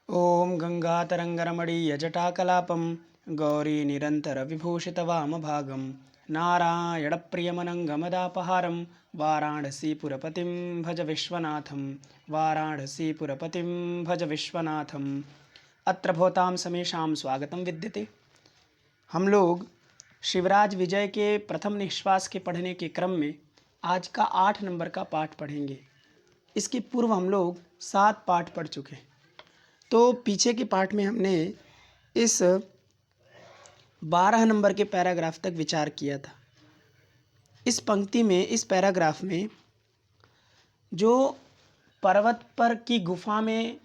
ॐ गङ्गातरङ्गरमणीयजटाकलापं गौरीनिरन्तरविभूषितवामभागं नारायणप्रियमनङ्गमदापहारं वाराणसीपुरपतिं भज विश्वनाथं वाराणसीपुरपतिं भज विश्वनाथम्। अत्र भवतां समेषां स्वागतं विद्यते। हम लोग शिवराज विजय के प्रथम निश्वास के पढ़ने के क्रम में आज का 8 नंबर का पाठ पढ़ेंगे। इसके पूर्व हम लोग 7 पाठ पढ़ चुके हैं। तो पीछे के पाठ में हमने इस 12 नंबर के पैराग्राफ तक विचार किया था। इस पंक्ति में, इस पैराग्राफ में जो पर्वत पर की गुफा में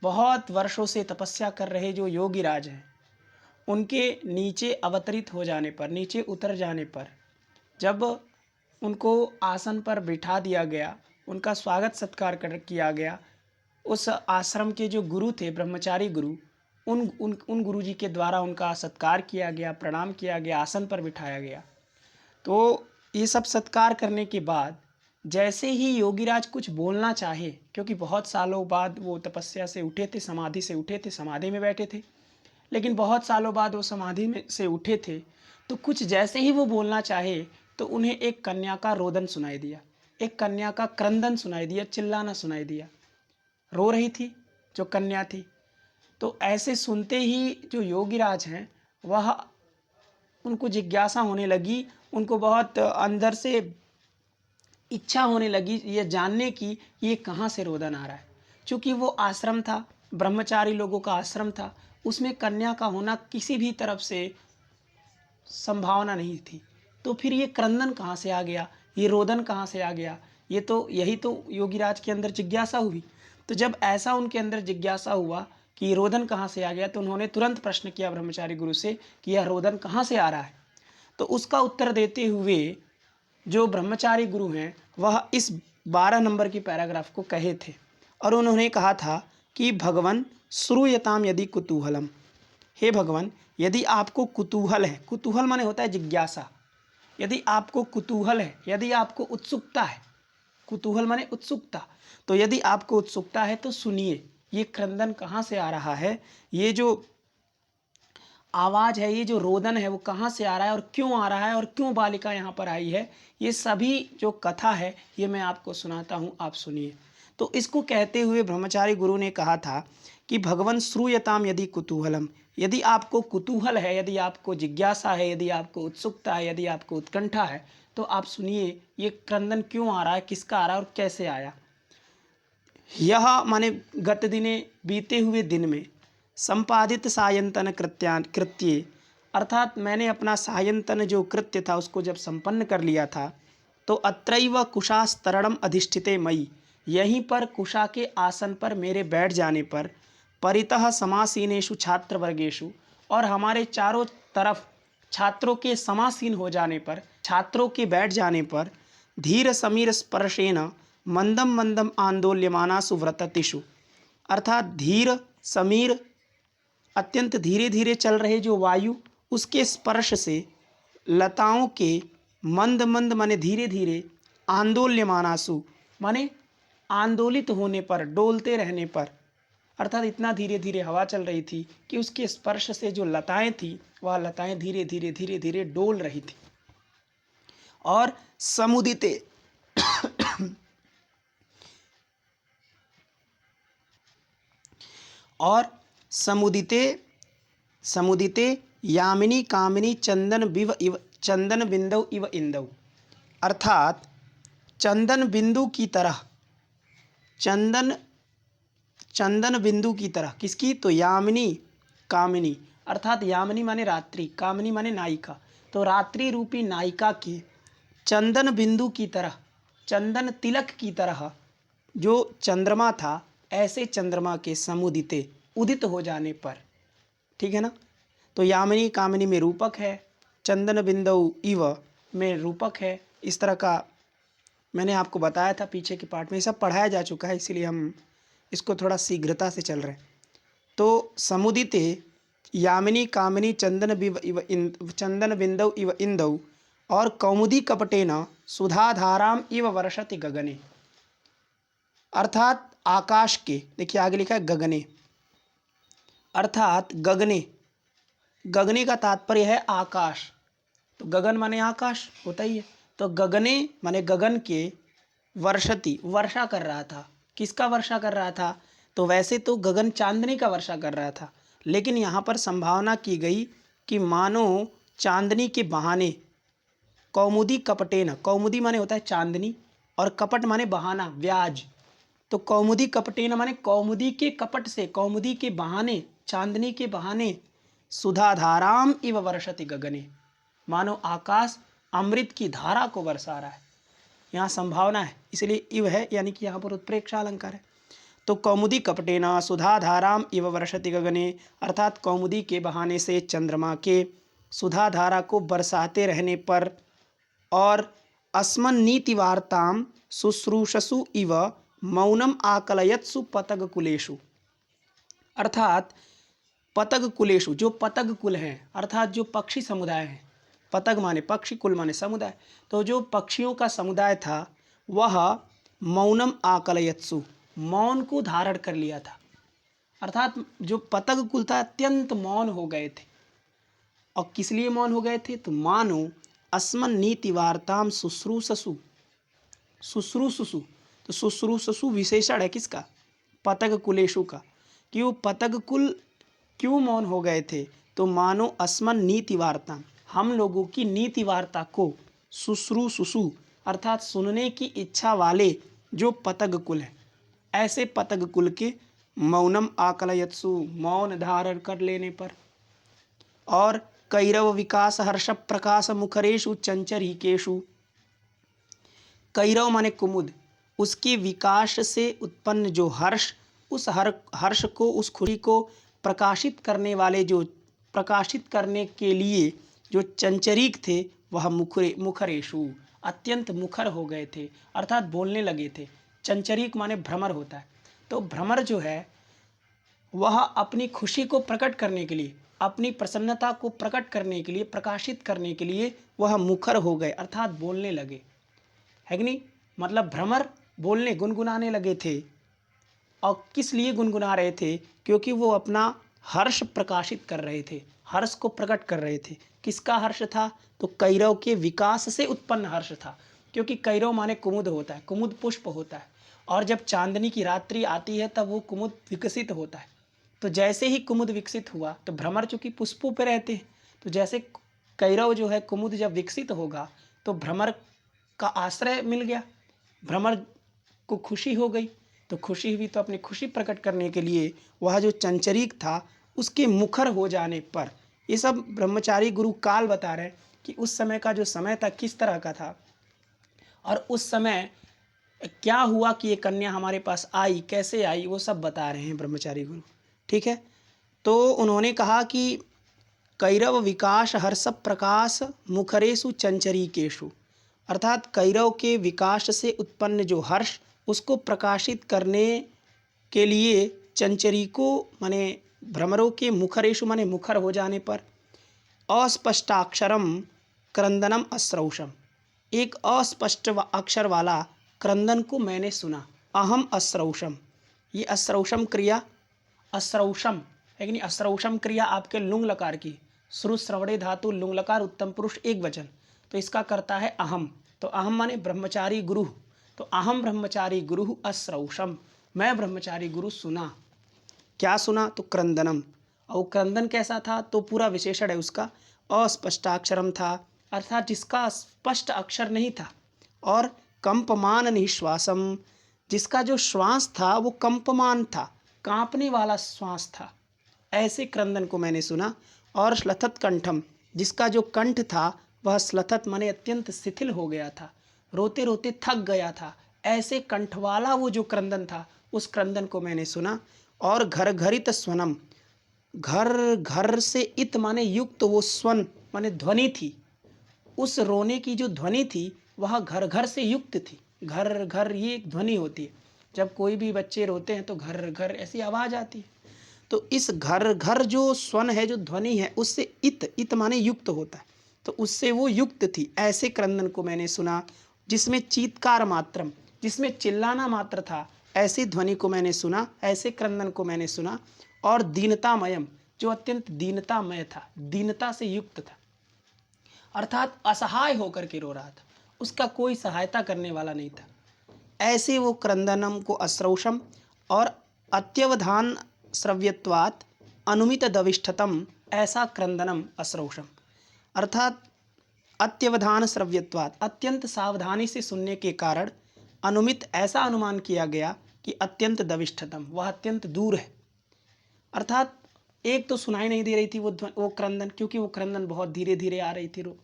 बहुत वर्षों से तपस्या कर रहे जो योगीराज हैं, उनके नीचे अवतरित हो जाने पर, नीचे उतर जाने पर, जब उनको आसन पर बिठा दिया गया, उनका स्वागत सत्कार किया गया, उस आश्रम के जो गुरु थे, ब्रह्मचारी गुरु, उन गुरु जी के द्वारा उनका सत्कार किया गया, प्रणाम किया गया, आसन पर बिठाया गया। तो ये सब सत्कार करने के बाद जैसे ही योगीराज कुछ बोलना चाहे, क्योंकि बहुत सालों बाद वो तपस्या से उठे थे, समाधि से उठे थे, समाधि में बैठे थे, लेकिन बहुत सालों बाद वो समाधि में से उठे थे, तो कुछ जैसे ही वो बोलना चाहे तो उन्हें एक कन्या का रोदन सुनाई दिया, एक कन्या का क्रंदन सुनाई दिया, चिल्लाना सुनाई दिया। रो रही थी जो कन्या थी। तो ऐसे सुनते ही जो योगीराज हैं, वह उनको जिज्ञासा होने लगी, उनको बहुत अंदर से इच्छा होने लगी ये जानने की ये कहाँ से रोदन आ रहा है। चूँकि वो आश्रम था, ब्रह्मचारी लोगों का आश्रम था, उसमें कन्या का होना किसी भी तरफ से संभावना नहीं थी। तो फिर ये क्रंदन कहाँ से आ गया, ये रोदन कहाँ से आ गया, यही तो योगीराज के अंदर जिज्ञासा हुई। तो जब ऐसा उनके अंदर जिज्ञासा हुआ कि ये रोदन कहाँ से आ गया, तो उन्होंने तुरंत प्रश्न किया ब्रह्मचारी गुरु से कि यह रोदन कहाँ से आ रहा है। तो उसका उत्तर देते हुए जो ब्रह्मचारी गुरु हैं, वह इस 12 नंबर की पैराग्राफ को कहे थे और उन्होंने कहा था कि भगवन श्रूयताम यदि कुतूहलम, हे भगवान, यदि आपको कुतूहल है, कुतूहल माने होता है जिज्ञासा, यदि आपको कुतूहल है, यदि आपको उत्सुकता है, कुतूहल माने उत्सुकता, तो यदि आपको उत्सुकता है तो सुनिए ये क्रंदन कहाँ से आ रहा है, ये जो आवाज़ है, ये जो रोदन है, वो कहाँ से आ रहा है और क्यों आ रहा है और क्यों बालिका यहाँ पर आई है, ये सभी जो कथा है ये मैं आपको सुनाता हूँ, आप सुनिए। तो इसको कहते हुए ब्रह्मचारी गुरु ने कहा था कि भगवन श्रूयताम यदि कुतूहलम, यदि आपको कुतूहल है, यदि आपको जिज्ञासा है, यदि आपको उत्सुकता है, यदि आपको उत्कंठा है, तो आप सुनिए ये क्रंदन क्यों आ रहा है, किसका आ रहा है और कैसे आया। यह माने गत दिने, बीते हुए दिन में, संपादित सायंतन कृत्ये, अर्थात मैंने अपना सायंतन जो कृत्य था उसको जब संपन्न कर लिया था, तो अत्रैव कुशास्तरणम अधिष्ठिते मयि, यहीं पर कुशा के आसन पर मेरे बैठ जाने पर, परितः समासीनेषु छात्रवर्गेषु, और हमारे चारों तरफ छात्रों के समासीन हो जाने पर, छात्रों के बैठ जाने पर, धीर समीर स्पर्शेन मंदम मंदम आंदोल्यमानासु व्रततिषु, अर्थात धीर समीर, अत्यंत धीरे धीरे चल रहे जो वायु, उसके स्पर्श से लताओं के मंद मंद माने धीरे धीरे, आंदोल्यमानासु माने आंदोलित होने पर, डोलते रहने पर, अर्थात इतना धीरे धीरे हवा चल रही थी कि उसके स्पर्श से जो लताएं थी वह लताएं धीरे धीरे धीरे धीरे डोल रही थी। और समुदिते और समुदिते समुदिते यामिनी कामिनी चंदन बिंदु इव इंदु, अर्थात चंदन बिंदु की तरह, चंदन बिंदु की तरह, किसकी, तो यामिनी कामिनी, अर्थात यामिनी माने रात्रि, कामिनी माने नायिका, तो रात्रि रूपी नायिका के चंदन बिंदु की तरह, चंदन तिलक की तरह जो चंद्रमा था, ऐसे चंद्रमा के समुदिते, उदित हो जाने पर, ठीक है ना। तो यामिनी कामिनी में रूपक है, चंदन बिंदु इव में रूपक है। इस तरह का मैंने आपको बताया था पीछे के पार्ट में, सब पढ़ाया जा चुका है, इसीलिए हम इसको थोड़ा शीघ्रता से चल रहे हैं। तो समुदिते यामिनी कामिनी चंदन बिंदु इव इंदौ, और कौमुदी कपटेन सुधाधाराम इव वर्षति गगने, अर्थात आकाश के, देखिए आगे लिखा है गगने, अर्थात गगने, गगने का तात्पर्य है आकाश। तो गगन माने आकाश होता ही है। तो गगने माने गगन के, वर्षति वर्षा कर रहा था। किसका वर्षा कर रहा था? तो वैसे तो गगन चांदनी का वर्षा कर रहा था, लेकिन यहाँ पर संभावना की गई कि मानो चांदनी के बहाने, कौमुदी कपटेन, कौमुदी माने होता है चांदनी और कपट माने बहाना, ब्याज। तो कौमुदी कपटेन माने कौमुदी के कपट से, कौमुदी के बहाने, चांदनी के बहाने, सुधाधाराम इव वर्षति गगने, मानो आकाश अमृत की धारा को बरसा रहा है। यहाँ संभावना है, इसलिए इव है, यानी कि यहाँ पर उत्प्रेक्षा अलंकार है। तो कौमुदी कपटेना सुधाधाराम इव वर्षति गगने, अर्थात कौमुदी के बहाने से, चंद्रमा के सुधाधारा को बरसाते रहने पर, और अस्मन नीति वार्ताम शुश्रूषसु इव मौनम आकलयत्सु पतग कुलेषु, अर्थात पतग कुलेषु, जो पतग कुल हैं अर्थात जो पक्षी समुदाय हैं, पतग माने पक्षी, कुल माने समुदाय, तो जो पक्षियों का समुदाय था वह मौनम आकलयत्सु, मौन को धारण कर लिया था। अर्थात जो पतग कुल था अत्यंत मौन हो गए थे। और किस लिए मौन हो गए थे? तो मानो अस्मन नीति वार्ताम शुश्रूषसु, शुश्रूषसु, तो शुश्रूषसु विशेषण है किसका? पतग कुलेशु का। कि वो पतग कुल क्यों मौन हो गए थे? तो मानो अस्मन नीति वार्ता, हम लोगों की नीति वार्ता को, शुश्रूषुषु अर्थात सुनने की इच्छा वाले जो पतग कुल है, ऐसे पतग कुल के मौनम आकलयत्सु, मौन धारण कर लेने पर, और कैरव विकास हर्ष प्रकाश मुखरेशु चंचरिकेशु, कैरव माने कुमुद, उसके विकास से उत्पन्न जो हर्ष, उस हर्ष को, उस खुशी को प्रकाशित करने वाले, जो प्रकाशित करने के लिए जो चंचरीक थे, वह मुखरेशु, अत्यंत मुखर हो गए थे, अर्थात बोलने लगे थे। चंचरीक माने भ्रमर होता है। तो भ्रमर जो है वह अपनी खुशी को प्रकट करने के लिए, अपनी प्रसन्नता को प्रकट करने के लिए, प्रकाशित करने के लिए वह मुखर हो गए, अर्थात बोलने लगे, है कि नहीं? मतलब भ्रमर बोलने, गुनगुनाने लगे थे। और किस लिए गुनगुना रहे थे? क्योंकि वो अपना हर्ष प्रकाशित कर रहे थे, हर्ष को प्रकट कर रहे थे। किसका हर्ष था? तो कैरव के विकास से उत्पन्न हर्ष था। क्योंकि कैरव माने कुमुद होता है, कुमुद पुष्प होता है, और जब चांदनी की रात्रि आती है तब वो कुमुद विकसित होता है। तो जैसे ही कुमुद विकसित हुआ, तो भ्रमर चूंकि पुष्पों पर रहते हैं, तो जैसे कैरव जो है कुमुद जब विकसित होगा तो भ्रमर का आश्रय मिल गया, भ्रमर को खुशी हो गई। तो खुशी हुई तो अपनी खुशी प्रकट करने के लिए वह जो चंचरीक था उसके मुखर हो जाने पर, ये सब ब्रह्मचारी गुरु काल बता रहे हैं कि उस समय का जो समय था किस तरह का था, और उस समय क्या हुआ कि ये कन्या हमारे पास आई, कैसे आई, वो सब बता रहे हैं ब्रह्मचारी गुरु। ठीक है। तो उन्होंने कहा कि कैरव विकास हर्ष प्रकाश मुखरेशु चंचरीकेशु, अर्थात कैरव के विकास से उत्पन्न जो हर्ष, उसको प्रकाशित करने के लिए चंचरीको माने भ्रमरों के मुखरेशु माने मुखर हो जाने पर, अस्पष्टाक्षरम क्रंदनम अश्रौषम, एक अस्पष्ट अक्षर वाला क्रंदन को मैंने सुना। अहम अश्रौषम, ये अश्रौषम क्रिया, अश्रौषम है कि नहीं? अश्रौषम क्रिया आपके लुंग लकार की, श्रु श्रवणे धातु लुंग लकार उत्तम पुरुष एक वचन, तो इसका करता है अहम। तो अहम माने ब्रह्मचारी गुरु, तो अहम ब्रह्मचारी गुरु अश्रौषम, मैं ब्रह्मचारी गुरु सुना। क्या सुना? तो क्रंदनम। और क्रंदन कैसा था? तो पूरा विशेषण है उसका, अस्पष्टाक्षरम था, अर्थात जिसका स्पष्ट अक्षर नहीं था, और कंपमान निश्वासम, जिसका जो श्वास था वो कंपमान था, कांपने वाला श्वास था, ऐसे क्रंदन को मैंने सुना। और श्लथत कंठम, जिसका जो कंठ था वह श्लथत माने अत्यंत शिथिल हो गया था, रोते रोते थक गया था, ऐसे कंठ वाला वो जो क्रंदन था, उस क्रंदन को मैंने सुना। और घर घरित स्वनम, घर घर से इत माने युक्त वो स्वन माने ध्वनि थी, उस रोने की जो ध्वनि थी वह घर घर से युक्त थी। घर घर ये एक ध्वनि होती है, जब कोई भी बच्चे रोते हैं तो घर घर ऐसी आवाज़ आती है। तो इस घर घर जो स्वन है, जो ध्वनि है, उससे इत, इत माने युक्त होता है, तो उससे वो युक्त थी। ऐसे क्रंदन को मैंने सुना जिसमें चीत्कार मात्रम, जिसमें चिल्लाना मात्र था, ऐसी ध्वनि को मैंने सुना, ऐसे क्रंदन को मैंने सुना, और दीनतामयम, जो अत्यंत दीनतामय था, दीनता से युक्त था, अर्थात असहाय होकर के रो रहा था, उसका कोई सहायता करने वाला नहीं था। ऐसे वो क्रंदनम को अश्रौषम और अत्यवधान श्रव्यत्वात् अनुमित दविष्ठतम, ऐसा क्रंदनम अश्रौषम, अर्थात अत्यवधान श्रव्यत्वात्, अत्यंत सावधानी से सुनने के कारण, अनुमित, ऐसा अनुमान किया गया कि अत्यंत दविष्ठतम, वह अत्यंत दूर है। अर्थात एक तो सुनाई नहीं दे रही थी वो क्रंदन, क्योंकि वो क्रंदन बहुत धीरे धीरे आ रही थी, रो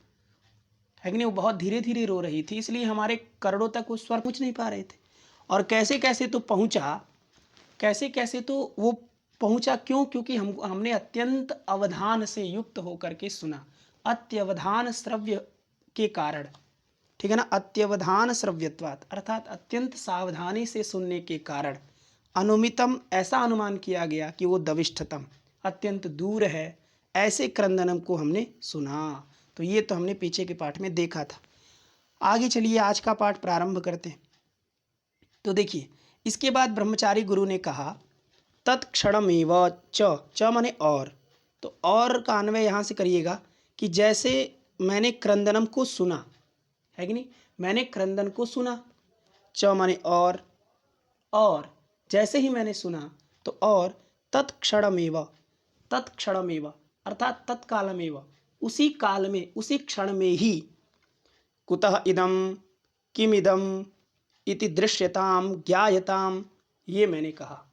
है कि नहीं, वो बहुत धीरे धीरे रो रही थी, इसलिए हमारे करोड़ों तक वो स्वर पहुँच नहीं पा रहे थे। और कैसे कैसे तो पहुँचा, कैसे कैसे तो वो पहुँचा, क्यों? क्योंकि हमने अत्यंत अवधान से युक्त होकर के सुना, अत्यवधान श्रव्य के कारण, ठीक है ना, अत्यवधान श्रव्यत्वात्, अर्थात अत्यंत सावधानी से सुनने के कारण, अनुमितम, ऐसा अनुमान किया गया कि वो दविष्ठतम, अत्यंत दूर है, ऐसे क्रंदनम को हमने सुना। तो ये तो हमने पीछे के पाठ में देखा था। आगे चलिए आज का पाठ प्रारंभ करते हैं। तो देखिए, इसके बाद ब्रह्मचारी गुरु ने कहा तत्क्षणमेव च माने और, तो और का अन्वय यहाँ से करिएगा कि जैसे मैंने क्रंदनम को सुना, है कि नहीं, मैंने क्रंदन को सुना, च माने और जैसे ही मैंने सुना तो और, तत्क्षणमेव, तत्क्षणमेव अर्थात तत्कालमेव, उसी काल में, उसी क्षण में ही, कुतः इदम किमिदम इति दृश्यताम ज्ञायताम, ये मैंने कहा,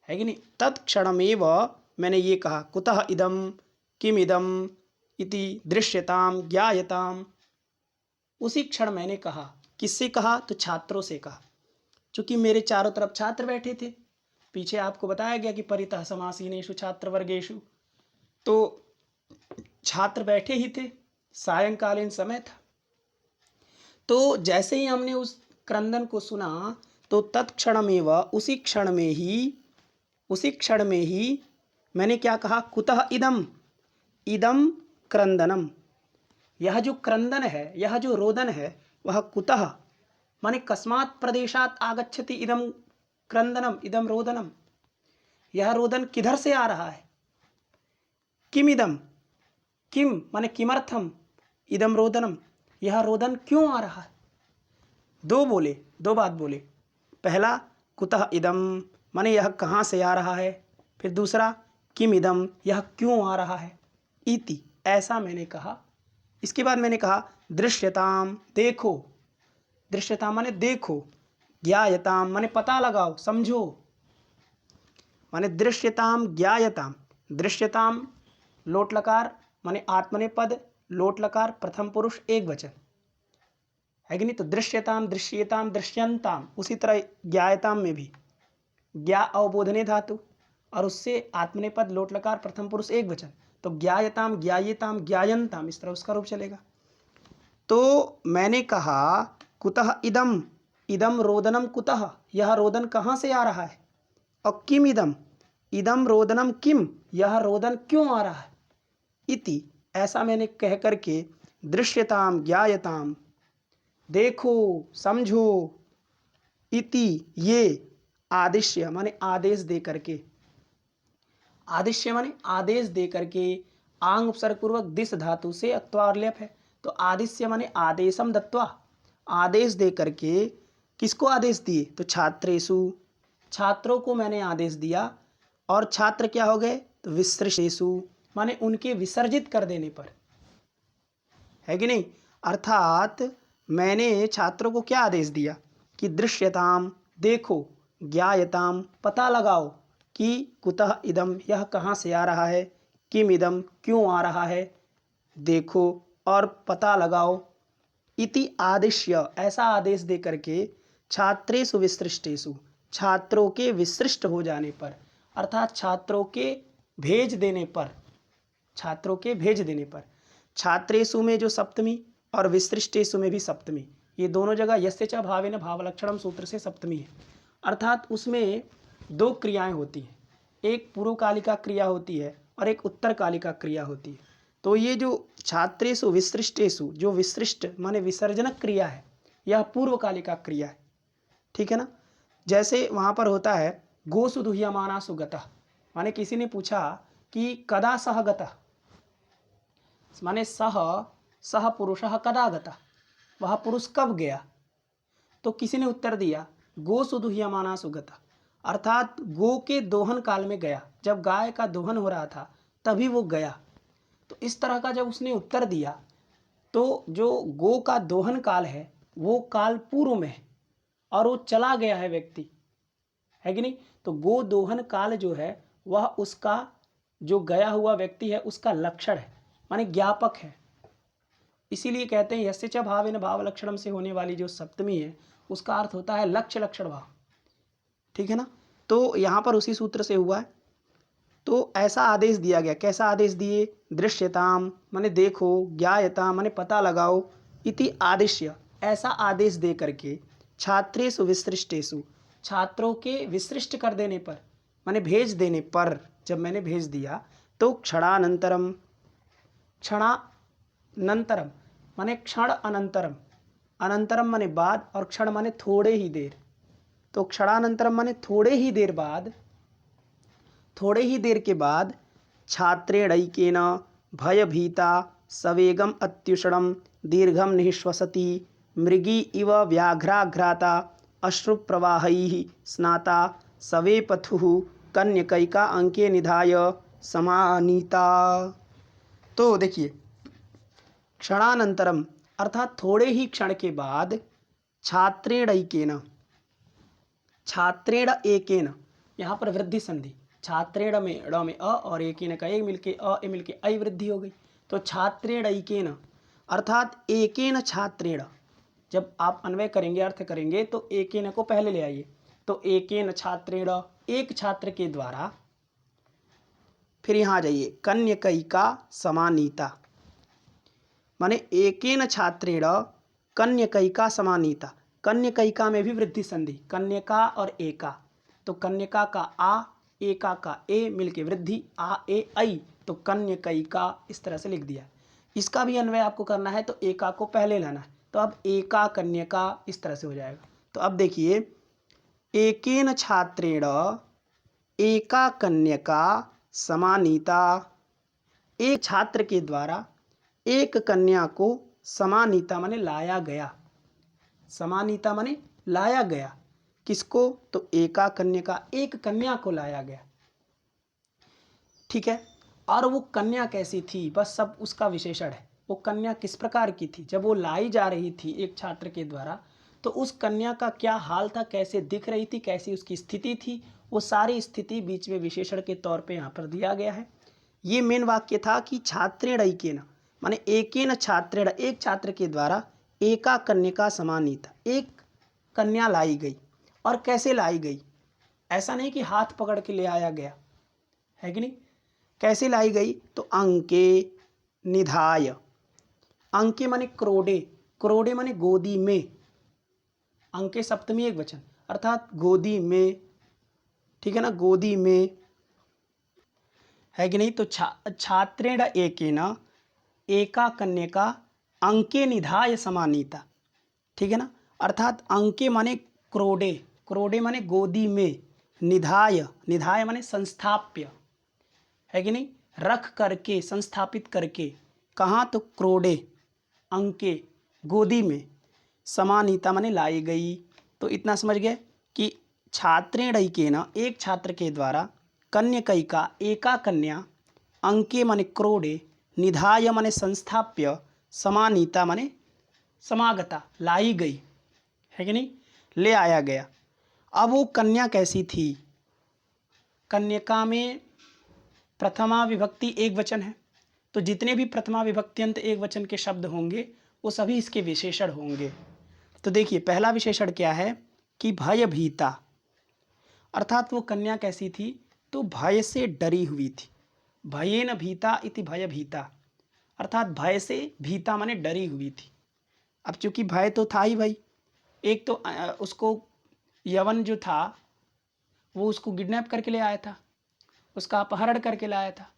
है कि नहीं, तत्क्षणमेव मैंने ये कहा, कुतः इदम किमिदम इति दृश्यताम ज्ञायताम, उसी क्षण मैंने कहा। किससे कहा? तो छात्रों से कहा, क्योंकि मेरे चारों तरफ छात्र बैठे थे। पीछे आपको बताया गया कि परितः समासीनेषु छात्र वर्गेषु, तो छात्र बैठे ही थे, सायंकालीन समय था। तो जैसे ही हमने उस क्रंदन को सुना तो तत्क्षणमेव, उसी क्षण में ही, उसी क्षण में ही मैंने क्या कहा, कुतः इदम, इदम क्रंदनम, यह जो क्रंदन है, यह जो रोदन है, वह कुतः माने कस्मात् प्रदेशात् आगच्छति इदम क्रंदनम इदम रोदनम, यह रोदन किधर से आ रहा है, किम इदम, किम माने किमर्थम, इदम रोदनम, यह रोदन क्यों आ रहा है। दो बात बोले, पहला कुतः इदम माने यह कहाँ से आ रहा है, फिर दूसरा किम इदम, यह क्यों आ रहा है, इति, ऐसा मैंने कहा। इसके बाद मैंने कहा दृश्यताम, देखो, दृश्यताम माने देखो, ज्ञायताम माने पता लगाओ, समझो, माने दृश्यताम ज्ञायताम, दृश्यताम लोट लकार माने आत्मनेपद, लोट लकार प्रथम पुरुष एक वचन, है कि नहीं, तो दृश्यताम दृश्यताम दृश्यंताम, उसी तरह ज्ञायताम में भी ज्ञा अवबोधने धातु और उससे आत्मनेपद लोट लकार प्रथम पुरुष एक वचन, तो ज्ञायताम ज्ञायताम ज्ञायंताम, इस तरह उसका रूप चलेगा। तो मैंने कहा कुतः इदम, इदम रोदनम कुतः, यह रोदन कहाँ से आ रहा है, और किम इदम, इदम रोदनम किम, यह रोदन क्यों आ रहा है, इति, ऐसा मैंने कह करके दृश्यताम ज्ञायताम, देखो समझो, इति, ये, आदिश्य माने आदेश दे करके, आदिश्य माने आदेश दे करके, आंग उपसर्ग पूर्वक दिस धातु से अक्त्वार लेप है, तो आदिश्य माने आदेशम दत्वा, आदेश दे करके, किसको आदेश दिए, तो छात्रेषु, छात्रों को मैंने आदेश दिया, और छात्र क्या हो गए, तो विसृष्टेषु माने उनके विसर्जित कर देने पर, है कि नहीं, अर्थात मैंने छात्रों को क्या आदेश दिया कि दृश्यताम, देखो, ज्ञायताम, पता लगाओ, कि कुतः इदम, यह कहाँ से आ रहा है, किम इदम, क्यों आ रहा है, देखो और पता लगाओ, इति आदिश्य, ऐसा आदेश दे करके, छात्रेषु विसृष्टेषु, छात्रों के विसृष्ट हो जाने पर, अर्थात छात्रों के भेज देने पर, छात्रों के भेज देने पर, छात्रेषु में जो सप्तमी और विसृष्टेषु में भी सप्तमी, ये दोनों जगह यस्य च भावेन भावलक्षणम सूत्र से सप्तमी है, अर्थात उसमें दो क्रियाएं होती हैं, एक पूर्वकालिका क्रिया होती है और एक उत्तरकालिका क्रिया होती है। तो ये जो छात्रेषु विसृष्टेषु, जो विसृष्ट माने विसर्जनक क्रिया है, यह पूर्वकालिका क्रिया है, ठीक है ना। जैसे वहाँ पर होता है गोसु दुह्यमाना सुगतः, माने किसी ने पूछा कि कदा सह गतः, माने सह सह पुरुषः कदा गतः, वह पुरुष कब गया। तो किसी ने उत्तर दिया गोसु दुह्यमाना सुगतः, अर्थात गो के दोहन काल में गया, जब गाय का दोहन हो रहा था तभी वो गया। तो इस तरह का जब उसने उत्तर दिया तो जो गो का दोहन काल है वो काल पूर्व में है और वो चला गया है व्यक्ति, है कि नहीं। तो गो दोहन काल जो है वह उसका जो गया हुआ व्यक्ति है उसका लक्षण है, माने ज्ञापक है। इसीलिए कहते हैं यस्य च भावेन भाव लक्षणम से होने वाली जो सप्तमी है उसका अर्थ होता है लक्ष्य लक्षण भाव, ठीक है ना। तो यहाँ पर उसी सूत्र से हुआ है। तो ऐसा आदेश दिया गया, कैसा आदेश दिए, दृश्यताम माने देखो, ज्ञायता माने पता लगाओ, इति आदिश्य ऐसा आदेश दे करके, छात्रेषु विसृष्टेषु छात्रों के विसृष्ट कर देने पर माने भेज देने पर, जब मैंने भेज दिया तो क्षणानंतरम, क्षणानंतरम माने क्षण अनंतरम, अनंतरम माने बाद और क्षण माने थोड़े ही देर। तो क्षणानंतरम माने थोड़े ही देर बाद, थोड़े ही देर के बाद छात्रेणैकेन भयभीता सवेगम अत्युषणम दीर्घम निःश्वसति मृगी इव व्याघ्राघ्राता अश्रुप्रवाहैः स्नाता सवेपथुः कन्यकैका अंके निधाय समानीता। तो देखिए क्षणानंतरम अर्थात थोड़े ही क्षण के बाद, छात्रेणैकेन, छात्रेण एकेन, यहाँ पर वृद्धि संधि, छात्रेण में ड़ में अ और एकेन का एक मिलके अ ए मिलके ऐ वृद्धि हो गई। तो छात्रेण एकेन अर्थात एकेन छात्रेण, जब आप अन्वय करेंगे अर्थ करेंगे तो एकेन को पहले ले आइए। तो एकेन छात्रेण एक छात्र के द्वारा, फिर यहाँ जाइए कन्यकैका समानीता, माने एकेन छात्रेण कन्यकैका समानीता, कन्यकैका में भी वृद्धि संधि, कन्यका और एका, तो कन्यका का आ एका का ए मिलके वृद्धि आ ए ऐ, तो कन्यकैका इस तरह से लिख दिया। इसका भी अन्वय आपको करना है तो एका को पहले लाना है, तो अब एका कन्यका इस तरह से हो जाएगा। तो अब देखिए एकेन छात्रेण एका कन्यका समानीता, एक छात्र के द्वारा एक कन्या को समानीता माने लाया गया, समानीता माने लाया गया, किसको, तो एका कन्या, एक कन्या को लाया गया, ठीक है। और वो कन्या कैसी थी, बस सब उसका विशेषण है, वो कन्या किस प्रकार की थी, जब वो लाई जा रही थी एक छात्र के द्वारा तो उस कन्या का क्या हाल था, कैसे दिख रही थी, कैसी उसकी स्थिति थी, वो सारी स्थिति बीच में विशेषण के तौर पे यहाँ पर दिया गया है। ये मेन वाक्य था कि छात्रेण ऐकेन माने एकेन छात्रेण, एक छात्र के द्वारा एका कन्या समानीता, एक कन्या लाई गई। और कैसे लाई गई, ऐसा नहीं कि हाथ पकड़ के ले आया गया, है कि नहीं, कैसे लाई गई, तो अंके निधाय, अंके माने क्रोडे, क्रोडे माने गोदी में, अंके सप्तमी एक वचन अर्थात गोदी में, ठीक है ना, गोदी में, है कि नहीं। तो छात्रेण एकेन एका कन्यका अंके निधाय समानीता, ठीक है ना, अर्थात अंके माने क्रोडे, क्रोडे माने गोदी में, निधाय, निधाय माने संस्थाप्य, है कि नहीं, रख करके, संस्थापित करके, कहाँ, तो क्रोडे अंके गोदी में, समानीता माने लाई गई। तो इतना समझ गए कि छात्रेण ऐकेन एक छात्र के द्वारा, कन्यकैका एका कन्या, अंके माने क्रोडे, निधाय माने संस्थाप्य, समानीता माने समागता, लाई गई, है कि नहीं, ले आया गया। अब वो कन्या कैसी थी, कन्यका में प्रथमा विभक्ति एक वचन है, तो जितने भी प्रथमा विभक्त्यंत एक वचन के शब्द होंगे वो सभी इसके विशेषण होंगे। तो देखिए पहला विशेषण क्या है कि भयभीता, अर्थात वो कन्या कैसी थी, तो भय से डरी हुई थी, भयेन भीता इति भयभीता, अर्थात भय से भीता माने डरी हुई थी। अब चूंकि भय तो था ही भाई, एक तो उसको यवन जो था वो उसको किडनैप करके ले आया था, उसका अपहरण करके लाया था,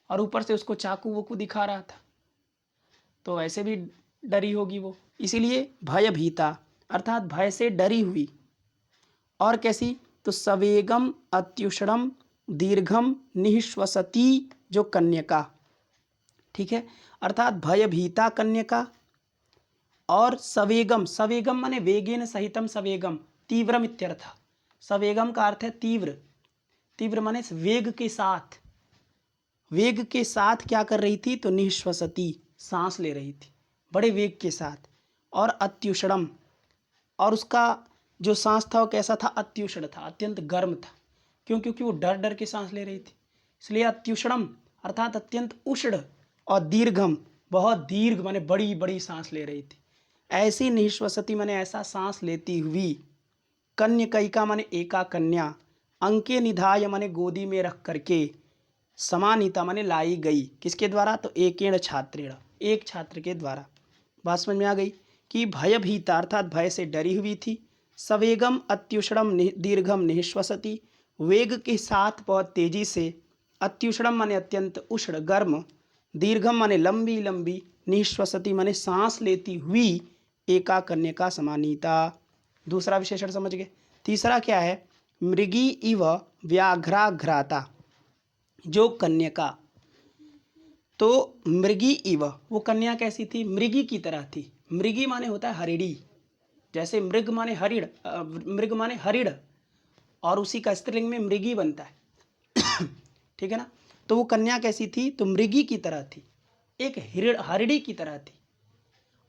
और ऊपर से उसको चाकू वोकू दिखा रहा था, तो वैसे भी डरी होगी वो, इसीलिए भयभीता अर्थात भय से डरी हुई। और कैसी, तो सवेगम अत्युषणम दीर्घम निःश्वसती जो कन्यका, ठीक है, अर्थात भयभीता कन्यका। और सवेगम, सवेगम माने वेगेन सहितम सवेगम, तीव्रम इत्यर्थ। सवेगम का अर्थ है तीव्र, तीव्र माने वेग के साथ, वेग के साथ क्या कर रही थी, तो निःश्वसती, सांस ले रही थी बड़े वेग के साथ। और अत्युषणम, और उसका जो सांस था वो कैसा था, अत्युष्ण था, अत्यंत गर्म था। क्यों, क्योंकि वो डर डर के सांस ले रही थी, इसलिए अत्युष्णम अर्थात अत्यंत उष्ण। और दीर्घम, बहुत दीर्घ माने बड़ी बड़ी सांस ले रही थी। ऐसी निःश्वसती माने ऐसा सांस लेती हुई, कन्यकैका माने एका कन्या, अंके निधाय माने गोदी में रख करके, समानीता माने लाई गई, किसके द्वारा, तो एकेण छात्रेण, एक छात्र के द्वारा। बात समझ में आ गई कि भयभीता अर्थात भय से डरी हुई थी। सवेगम अत्युष्णम दीर्घम निःश्वसति, वेग के साथ बहुत तेजी से, अत्युष्णम माने अत्यंत उष्ण गर्म, दीर्घम माने लंबी लंबी, निःश्वसति माने सांस लेती हुई, एका कन्यका समानीता। दूसरा विशेषण समझ गए। तीसरा क्या है, मृगी इव व्याघ्राघ्राता जो कन्यका। तो मृगी इव, वो कन्या कैसी थी, मृगी की तरह थी। मृगी माने होता है हरिणी, जैसे मृग माने हरिण, मृग माने हरिण, और उसी का स्त्रीलिंग में मृगी बनता है ठीक है ना। तो वो कन्या कैसी थी, तो मृगी की तरह थी, एक हरिणी की तरह थी।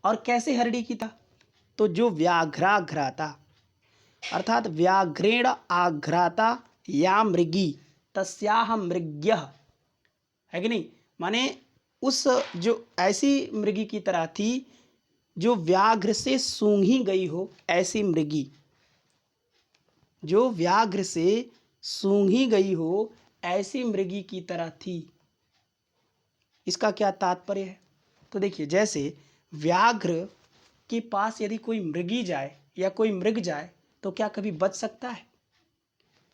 और कैसे हरिणी की था, तो जो व्याघ्राघ्राता अर्थात व्याघ्रेण आघ्राता या मृगी तस्याह मृग्यः, है कि नहीं, माने उस जो ऐसी मृगी की तरह थी जो व्याघ्र से सूंघी गई हो, ऐसी मृगी, जो व्याघ्र से सूंघी गई हो ऐसी मृगी की तरह थी। इसका क्या तात्पर्य है, तो देखिए, जैसे व्याघ्र के पास यदि कोई मृगी जाए या कोई मृग जाए तो क्या कभी बच सकता है,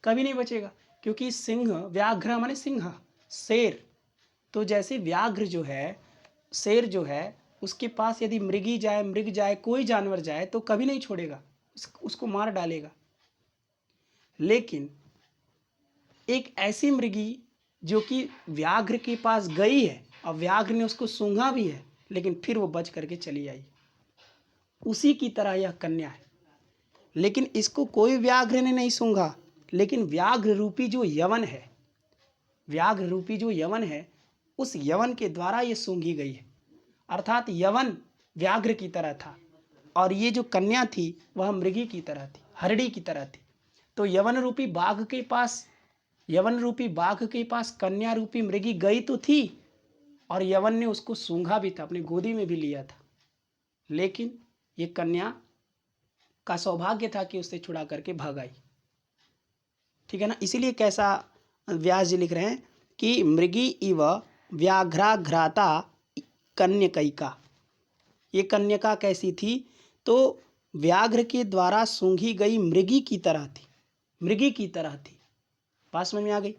कभी नहीं बचेगा, क्योंकि सिंह, व्याघ्र माने सिंह, शेर। तो जैसे व्याघ्र जो है, शेर जो है, उसके पास यदि मृगी जाए, मृग जाए, कोई जानवर जाए तो कभी नहीं छोड़ेगा, उसको मार डालेगा। लेकिन एक ऐसी मृगी जो कि व्याघ्र के पास गई है और व्याघ्र ने उसको सूंघा भी है, लेकिन फिर वो बच करके चली आई, उसी की तरह यह कन्या है। लेकिन इसको कोई व्याघ्र ने नहीं सूंघा, लेकिन व्याघ्र रूपी जो यवन है, व्याघ्र रूपी जो यवन है, उस यवन के द्वारा ये सूंघी गई है। अर्थात यवन व्याघ्र की तरह था और ये जो कन्या थी वह मृगी की तरह थी, हरिणी की तरह थी। तो यवन रूपी बाघ के पास, यवन रूपी बाघ के पास कन्या रूपी मृगी गई तो थी, और यवन ने उसको सूंघा भी था, अपनी गोदी में भी लिया था। लेकिन ये कन्या का सौभाग्य था कि उससे छुड़ा करके भाग आई, ठीक है ना। इसीलिए कैसा व्यास जी लिख रहे हैं कि मृगी इव व्याघ्राघ्राता कन्यकैका, ये कन्यका कैसी थी, तो व्याघ्र के द्वारा सूंघी गई मृगी की तरह थी, मृगी की तरह थी। बात समझ में आ गई।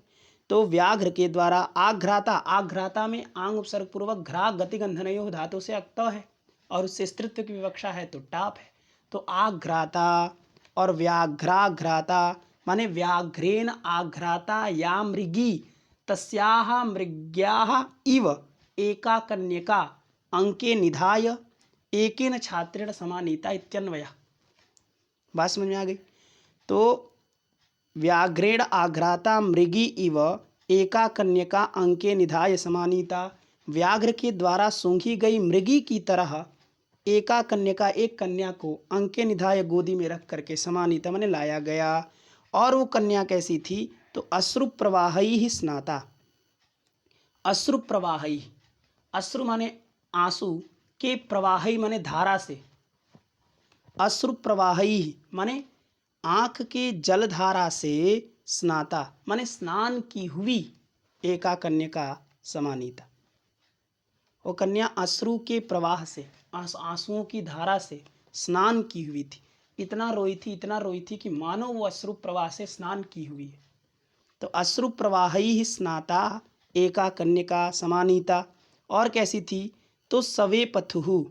तो व्याघ्र के द्वारा आघ्राता, आघ्राता में आंग उपसर्ग पूर्वक घ्रा गतिगंधनयो धातु से अक्तव है और उससे स्त्रीत्व की विवक्षा है तो टाप है। तो आघ्राता और व्याघ्राघ्राता माने व्याघ्रेण आघ्राता या मृगी तस्याह मृग्याः इव एका कन्यका अंके निधाय एकेन छात्रेण समानीता इत्यन्वयः। बात समझ में आ गई। तो व्याघ्रेण आघ्राता मृगी इव एका कन्यका अंके निधाय समानीता, व्याघ्र के द्वारा सूंघी गई मृगी की तरह एका कन्यका, एक कन्या को अंके निधाय गोदी में रख करके समानीता माने लाया गया। और वो कन्या कैसी थी, तो अश्रु प्रवाही स्नाता, अश्रु प्रवाही, अश्रु माने आंसू के, प्रवाही माने धारा से, अश्रु प्रवाही माने आँख के जलधारा से, स्नाता माने स्नान की हुई, एका कन्यका समानीता, वो कन्या अश्रु के प्रवाह से, आंसुओं की धारा से स्नान की हुई थी। इतना रोई थी, इतना रोई थी कि मानो वो अश्रु प्रवाह से स्नान की हुई है। तो अश्रु प्रवाही स्नाता एका कन्यका समानीता। और कैसी थी, तो सवे पथुहु,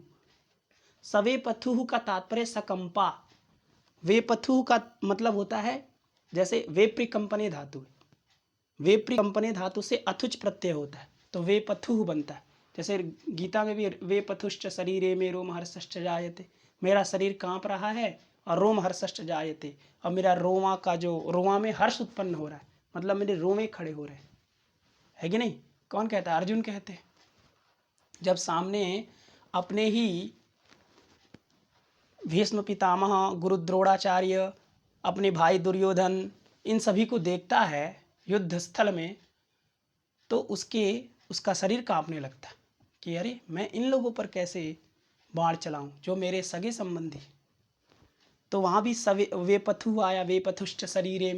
सवे पथुहु का तात्पर्य सकंपा, वेपथु का मतलब होता है जैसे वेप्री कंपनी धातु, वेप्री कंपनी धातु से अथुच प्रत्यय होता है तो वेपथु बनता है। जैसे गीता में भी वेपथुश्च शरीरे में रोमहर्षश्च जायते, मेरा शरीर कांप रहा है और रोमहर्षश्च जायते, और मेरा रोमा का जो रोमा में हर्ष उत्पन्न हो रहा है, मतलब मेरे रोमे खड़े हो रहे हैं, है कि नहीं? कौन कहता है? अर्जुन कहते हैं। जब सामने अपने ही भीष्म पितामह, गुरु द्रोणाचार्य, अपने भाई दुर्योधन, इन सभी को देखता है युद्ध स्थल में, तो उसका शरीर कांपने लगता है कि अरे मैं इन लोगों पर कैसे बाण चलाऊं जो मेरे सगे संबंधी। तो वहाँ भी सवे वेपथु आया, वेपथुश्च शरीरे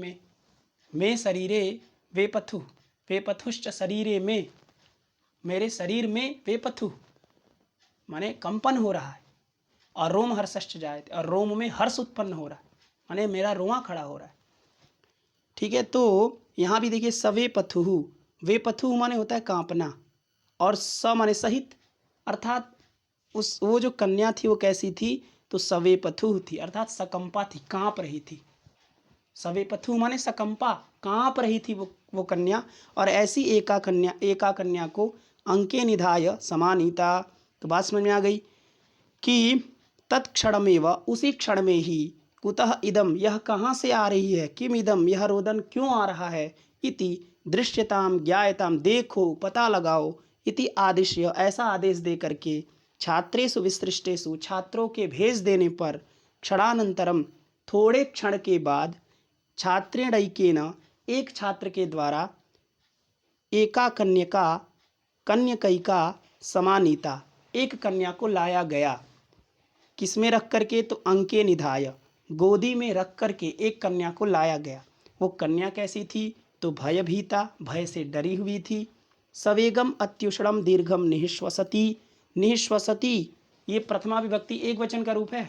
में शरीरे वेपथु, वेपथुश्च शरीरे में, मेरे शरीर में वेपथु माने कंपन हो रहा है, और रोम हर्षश्च जायते, और रोम में हर्ष उत्पन्न हो रहा है, माने मेरा रोआ खड़ा हो रहा है। ठीक है, तो यहाँ भी देखिए सवे पथु, वे पथु माने होता है कांपना, और स माने सहित, अर्थात उस वो जो कन्या थी वो कैसी थी? तो सवे पथु थी, अर्थात सकंपा थी, कांप रही थी। सवे पथु माने सकंपा, कांप रही थी वो कन्या। और ऐसी एका कन्या को अंके निधाय समानीता। तो बात समझ में आ गई कि तत्क्षणमेव, उसी क्षण में ही, कुतः इदम, यह कहाँ से आ रही है, किम इदम, यह रोदन क्यों आ रहा है, इति दृश्यताम ज्ञायताम, देखो पता लगाओ, इति आदिश्य, ऐसा आदेश दे करके, छात्रेषु विसृष्टेषु, छात्रों के भेज देने पर, क्षणानंतरम, थोड़े क्षण के बाद, छात्रेणैकेन, एक छात्र के द्वारा, एका कन्यका, कन्यकैका समानीता, एक कन्या को लाया गया। किसमें रख करके? तो अंके निधाय, गोदी में रख करके एक कन्या को लाया गया। वो कन्या कैसी थी? तो भयभीता, भय से डरी हुई थी। सवेगम अत्युषणम दीर्घम निःश्वसती, निःश्वसती ये प्रथमा विभक्ति एक वचन का रूप है,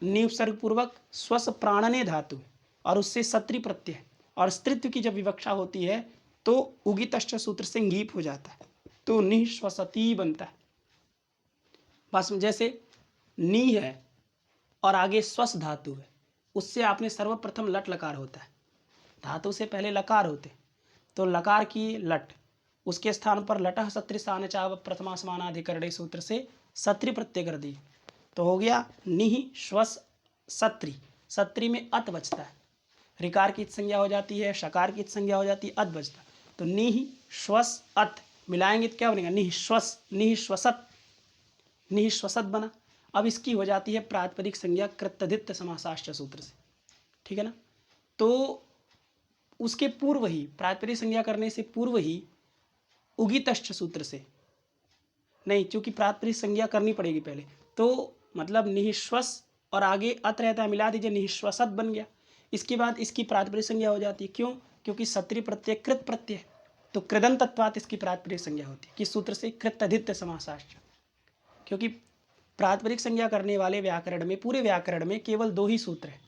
निउपसर्ग पूर्वक स्वस प्राणने धातु, और उससे सत्री प्रत्यय, और स्त्रीत्व की जब विवक्षा होती है तो उगितश्च सूत्र से ngीप हो जाता है, तो निःश्वसती बनता है। बस जैसे नी है और आगे स्वस धातु है, उससे आपने सर्वप्रथम लट लकार होता है, धातु से पहले लकार होते, तो लकार की लट, उसके स्थान पर लटह सत्री स्थान चाव प्रथमा समानाधिकरणे सूत्र से सत्री प्रत्यय कर दी, तो हो गया निहि श्वस सत्री। सत्री में अत बचता है, रिकार की संज्ञा हो जाती है, शकार की संज्ञा हो जाती है, अत बचता है, तो निहि श्वस अत मिलाएंगे तो क्या बनेगा? निःश्वस, निःश्वसत, निःश्वसत बना। अब इसकी हो जाती है प्रातिपदिक संज्ञा कृतधित्य समासाश्च सूत्र से, ठीक है ना? तो उसके पूर्व ही, प्रातिपदिक संज्ञा करने से पूर्व ही उगितश्च सूत्र से, नहीं, चूंकि प्रातिपदिक संज्ञा करनी पड़ेगी पहले, तो मतलब निःश्वस और आगे अत रहता है, मिला दीजिए, निःश्वसत बन गया। इसके बाद इसकी प्रातिपदिक संज्ञा हो जाती है, क्यों? क्योंकि सत्री प्रत्यय कृत प्रत्यय, तो कृदंतत्वात् इसकी प्रातिपदिक संज्ञा होती है। किस सूत्र से? कृतधित्य समासाश्च। क्योंकि प्रातिपदिक संज्ञा करने वाले व्याकरण में, पूरे व्याकरण में केवल दो ही सूत्र हैं,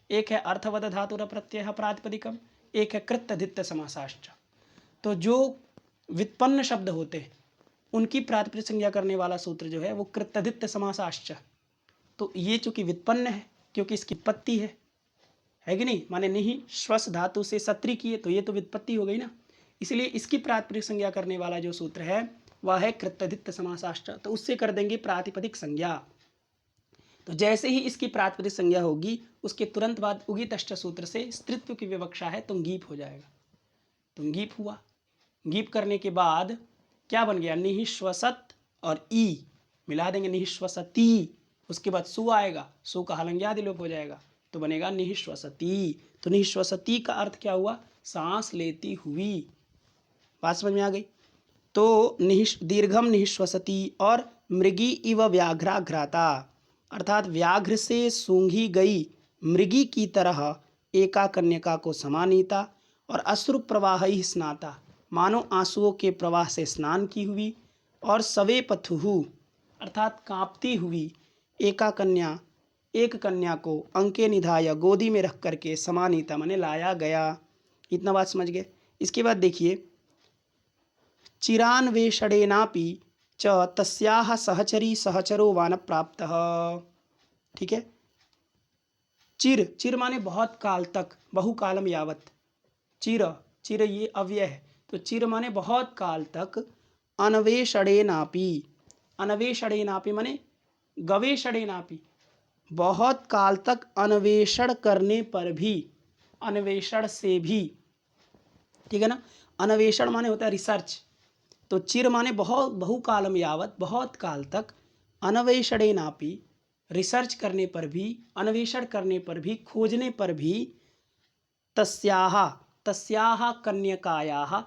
एक है अर्थवद धातुर प्रत्यय प्रातिपदिकम, एक है कृतधित्य समासाश्च। तो जो व्युत्पन्न शब्द होते हैं उनकी प्रातिपदिक संज्ञा करने वाला सूत्र जो है वो कृतधित्य समासाश्च। तो ये चूंकि व्युत्पन्न है, क्योंकि इसकी उत्पत्ति है कि नहीं? माने नहीं श्वस धातु से सत्री की है, तो ये तो व्युत्पत्ति हो गई ना, इसलिए इसकी प्रातिपदिक संज्ञा करने वाला जो सूत्र है वह है कृतधित्य समासाश्च, तो उससे कर देंगे प्रातिपदिक संज्ञा। तो जैसे ही इसकी प्रातिपदिक संज्ञा होगी उसके तुरंत बाद उगितश्च सूत्र से स्त्रीत्व की विवक्षा है तो गीप हो जाएगा, तो गीप हुआ। गीप करने के बाद क्या बन गया? निःश्वसत और ई मिला देंगे, निःश्वसती, उसके बाद सु आएगा, सु का हलंग्यादि लोप हो जाएगा, तो बनेगा निःश्वसती। तो निःश्वसती का अर्थ क्या हुआ? सांस लेती हुई। बात समझ में आ गई? तो दीर्घम निःश्वसती, और मृगी इव व्याघ्रा घ्राता, अर्थात व्याघ्र से सूंघी गई मृगी की तरह एका कन्यका को समानीता, और अश्रु प्रवाह ही स्नाता, मानो आंसुओं के प्रवाह से स्नान की हुई, और सवे पथुहु, अर्थात कांपती हुई एका कन्या, एक कन्या को अंके निधाय, गोदी में रख करके, समानीता माने लाया गया। इतना बात समझ गए? इसके बाद देखिए, चिरान्वेषणेनापि च तस्याः सहचरी सहचरो वान प्राप्तः, ठीक है? चिर, चिर माने बहुत काल तक, बहुकालम यावत। चिर, चिर ये अव्यय है, तो चिर माने बहुत काल तक। अन्वेषणेनापि, अन्वेषणेनापि माने गवेषणेनापि, बहुत काल तक अन्वेषण करने पर भी, अन्वेषण से भी, ठीक है ना। अन्वेषण माने होता है रिसर्च, तो चिर माने बहुत, बहुकालम यावत, बहुत काल तक। अन्वेषणेनापि, रिसर्च करने पर भी, अन्वेषण करने पर भी, खोजने पर भी। तस्याः, तस्याः कन्यकायाः,